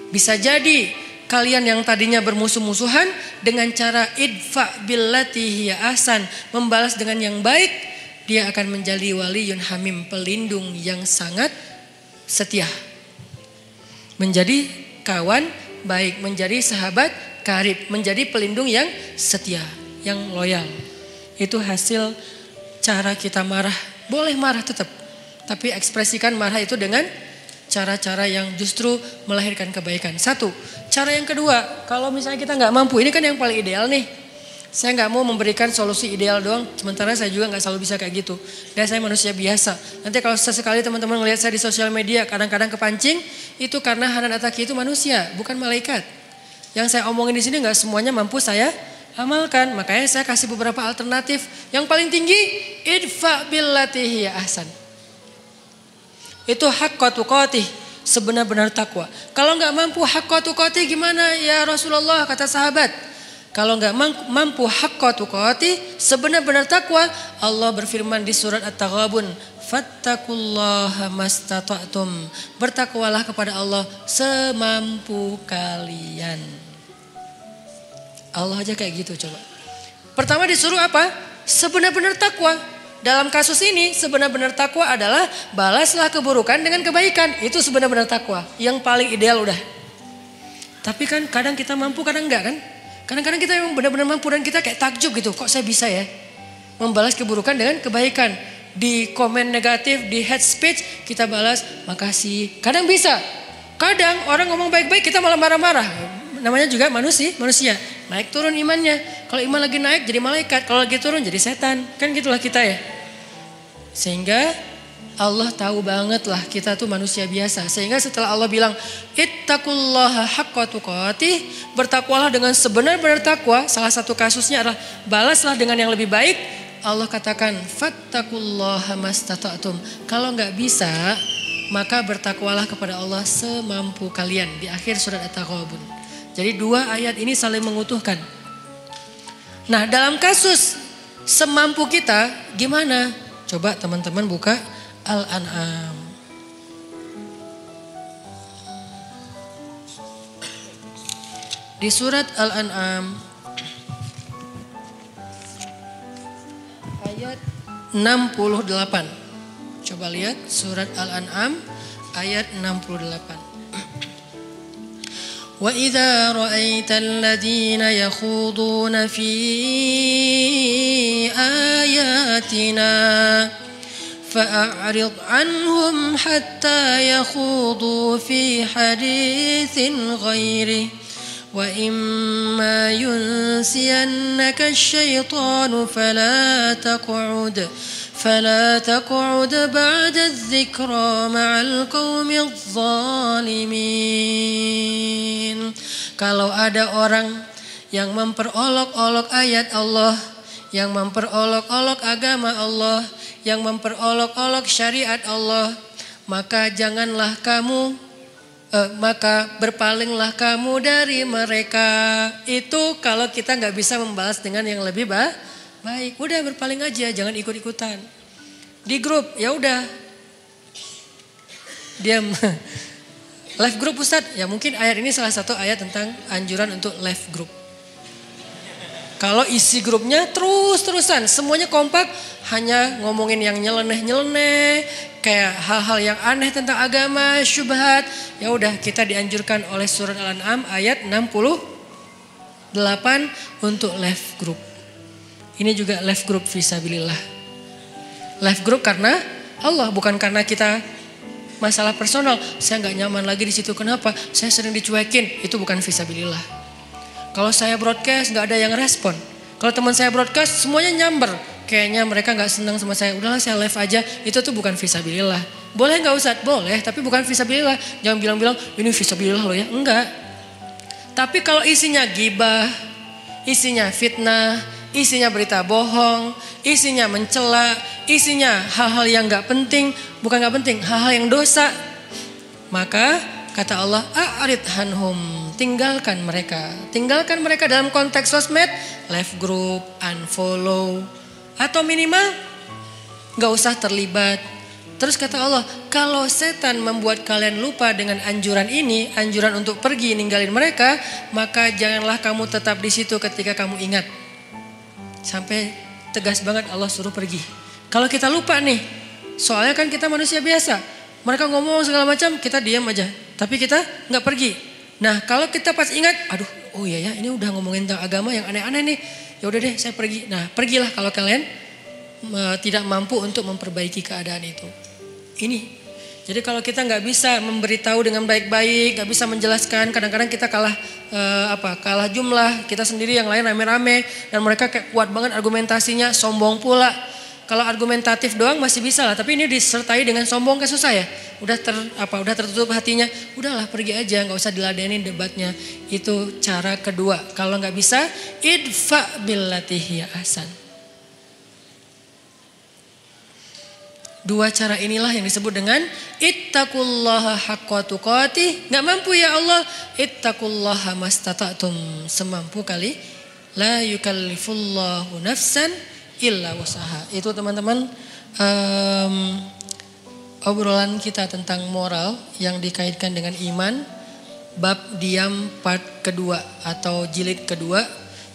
Bisa jadi kalian yang tadinya bermusuh-musuhan dengan cara idfa billati hiya ahsan, membalas dengan yang baik, dia akan menjadi waliyun hamim, pelindung yang sangat setia. Menjadi kawan baik, menjadi sahabat karib, menjadi pelindung yang setia, yang loyal. Itu hasil cara kita marah. Boleh marah tetap, tapi ekspresikan marah itu dengan cara-cara yang justru melahirkan kebaikan. Satu. Cara yang kedua, kalau misalnya kita nggak mampu, ini kan yang paling ideal nih. Saya nggak mau memberikan solusi ideal doang, sementara saya juga nggak selalu bisa kayak gitu. Dan saya manusia biasa. Nanti kalau sesekali teman-teman ngelihat saya di sosial media, kadang-kadang kepancing, itu karena Hanan Attaqi itu manusia, bukan malaikat. Yang saya omongin di sini nggak semuanya mampu saya amalkan. Makanya saya kasih beberapa alternatif. Yang paling tinggi, idfa billati hiya ahsan. Itu haqqa tuqatih, sebenar-benar takwa. Kalau nggak mampu haqqa tuqatih gimana ya Rasulullah, kata sahabat. Kalau nggak mampu haqqa tuqatih, sebenar-benar takwa, Allah berfirman di surat At-Taghabun, fattaqullaha mastata'tum. Bertakwalah kepada Allah semampu kalian. Allah aja kayak gitu coba. Pertama disuruh apa? Sebenar-benar takwa. Dalam kasus ini sebenar-benar takwa adalah balaslah keburukan dengan kebaikan. Itu sebenar-benar takwa. Yang paling ideal udah. Tapi kan kadang kita mampu, kadang enggak kan? Kadang-kadang kita memang benar-benar mampu dan kita kayak takjub gitu. Kok saya bisa ya membalas keburukan dengan kebaikan. Di komen negatif, di hate speech kita balas makasih. Kadang bisa. Kadang orang ngomong baik-baik kita malah marah-marah. Namanya juga manusia. Naik turun imannya. Kalau iman lagi naik jadi malaikat. Kalau lagi turun jadi setan. Kan gitulah kita ya. Sehingga Allah tahu banget lah kita tuh manusia biasa. Sehingga setelah Allah bilang ittaqullaha haqqa tuqatih, bertakwalah dengan sebenar-benar takwa. Salah satu kasusnya adalah balaslah dengan yang lebih baik. Allah katakan fattaqullaha mastata'tum. Kalau nggak bisa maka bertakwalah kepada Allah semampu kalian. Di akhir surat At-Taghabun. Jadi dua ayat ini saling mengutuhkan. Nah dalam kasus semampu kita gimana? Coba teman-teman buka Al-An'am. Di surat Al-An'am ayat 68. Coba lihat surat Al-An'am ayat 68. Wa idza ra'aital ladzina yakhuduna fi ayatina fa'arid anhum hatta yakhudu fi haditsin ghairi wa imma yunsiyannaka asyaitanu fala taq'ud ba'da adh-dhikra ma'al qaumidh zalimin. Kalau ada orang yang memperolok-olok ayat Allah, yang memperolok-olok agama Allah, yang memperolok-olok syariat Allah, maka janganlah kamu, maka berpalinglah kamu dari mereka. Itu kalau kita nggak bisa membalas dengan yang lebih baik, udah berpaling aja, jangan ikut-ikutan. Di grup, ya udah, diam. Live group Ustadz, ya mungkin ayat ini salah satu ayat tentang anjuran untuk live group. Kalau isi grupnya terus-terusan, semuanya kompak, hanya ngomongin yang nyeleneh-nyeleneh, kayak hal-hal yang aneh tentang agama, syubhat, ya udah kita dianjurkan oleh surat Al-An'am ayat 68 untuk live group. Ini juga live group fisabilillah. Live group karena Allah, bukan karena kita masalah personal. Saya nggak nyaman lagi di situ. Kenapa? Saya sering dicuekin. Itu bukan fisabilillah. Kalau saya broadcast nggak ada yang respon. Kalau teman saya broadcast semuanya nyamber. Kayaknya mereka nggak senang sama saya. Udahlah saya live aja. Itu tuh bukan fisabilillah. Boleh nggak Ustadz? Boleh. Tapi bukan fisabilillah. Jangan bilang-bilang ini fisabilillah loh ya. Enggak. Tapi kalau isinya gibah, isinya fitnah, isinya berita bohong, isinya mencela, isinya hal-hal yang gak penting, bukan gak penting, hal-hal yang dosa. Maka kata Allah, a'rid hanhum, tinggalkan mereka. Tinggalkan mereka dalam konteks sosmed, live group, unfollow, atau minimal gak usah terlibat. Terus kata Allah, kalau setan membuat kalian lupa dengan anjuran ini, anjuran untuk pergi ninggalin mereka, maka janganlah kamu tetap di situ ketika kamu ingat. Sampai tegas banget Allah suruh pergi. Kalau kita lupa nih, soalnya kan kita manusia biasa. Mereka ngomong segala macam, kita diam aja. Tapi kita nggak pergi. Nah, kalau kita pas ingat, aduh, oh iya ya, ini udah ngomongin tentang agama yang aneh-aneh nih. Ya udah deh, saya pergi. Nah, pergilah kalau kalian tidak mampu untuk memperbaiki keadaan itu. Ini. Jadi kalau kita nggak bisa memberitahu dengan baik-baik, nggak bisa menjelaskan, kadang-kadang kita kalah kalah jumlah, kita sendiri yang lain rame-rame, dan mereka kayak kuat banget argumentasinya, sombong pula. Kalau argumentatif doang masih bisa lah, tapi ini disertai dengan sombong kan susah ya. Udah tertutup hatinya, udahlah pergi aja, nggak usah diladenin debatnya. Itu cara kedua. Kalau nggak bisa, idfa billati hiya ahsan. Dua cara inilah yang disebut dengan ittaqullaha haqqa tuqatih. Nggak mampu ya Allah, ittaqullaha mastata'tum, semampu kali. La yukallifullahu nafsan illa wasaha. Itu teman-teman obrolan kita tentang moral yang dikaitkan dengan iman, bab diam part kedua atau jilid kedua,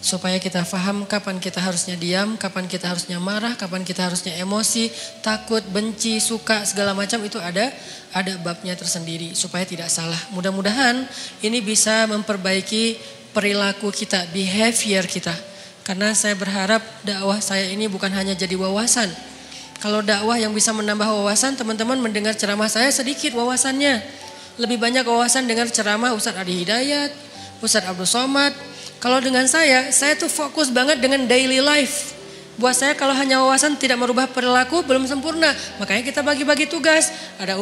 supaya kita paham kapan kita harusnya diam, kapan kita harusnya marah, kapan kita harusnya emosi, takut, benci, suka, segala macam itu ada babnya tersendiri supaya tidak salah. Mudah-mudahan ini bisa memperbaiki perilaku kita, behavior kita. Karena saya berharap dakwah saya ini bukan hanya jadi wawasan. Kalau dakwah yang bisa menambah wawasan, teman-teman mendengar ceramah saya sedikit wawasannya. Lebih banyak wawasan dengar ceramah Ustadz Adi Hidayat, Ustadz Abdul Somad. Kalau dengan saya tuh fokus banget dengan daily life. Buat saya kalau hanya wawasan tidak merubah perilaku belum sempurna. Makanya kita bagi-bagi tugas. Ada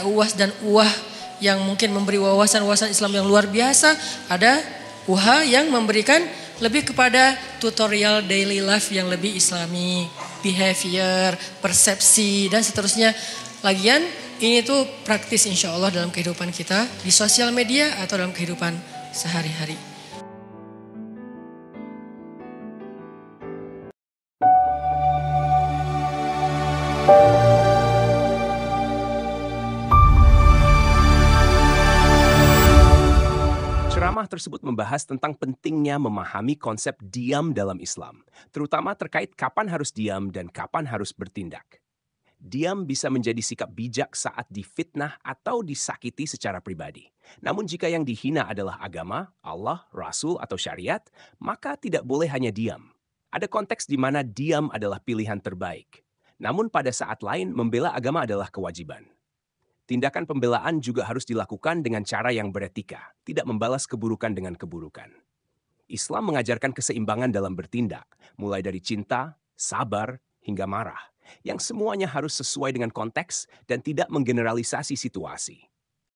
UAS dan UAH yang mungkin memberi wawasan Islam yang luar biasa. Ada UHA yang memberikan lebih kepada tutorial daily life yang lebih islami, behavior, persepsi dan seterusnya. Lagian ini tuh praktis insya Allah dalam kehidupan kita di sosial media atau dalam kehidupan sehari-hari. Ceramah tersebut membahas tentang pentingnya memahami konsep diam dalam Islam, terutama terkait kapan harus diam dan kapan harus bertindak. Diam bisa menjadi sikap bijak saat difitnah atau disakiti secara pribadi. Namun jika yang dihina adalah agama, Allah, Rasul, atau syariat, maka tidak boleh hanya diam. Ada konteks di mana diam adalah pilihan terbaik. Namun pada saat lain membela agama adalah kewajiban. Tindakan pembelaan juga harus dilakukan dengan cara yang beretika, tidak membalas keburukan dengan keburukan. Islam mengajarkan keseimbangan dalam bertindak, mulai dari cinta, sabar, hingga marah, yang semuanya harus sesuai dengan konteks dan tidak menggeneralisasi situasi.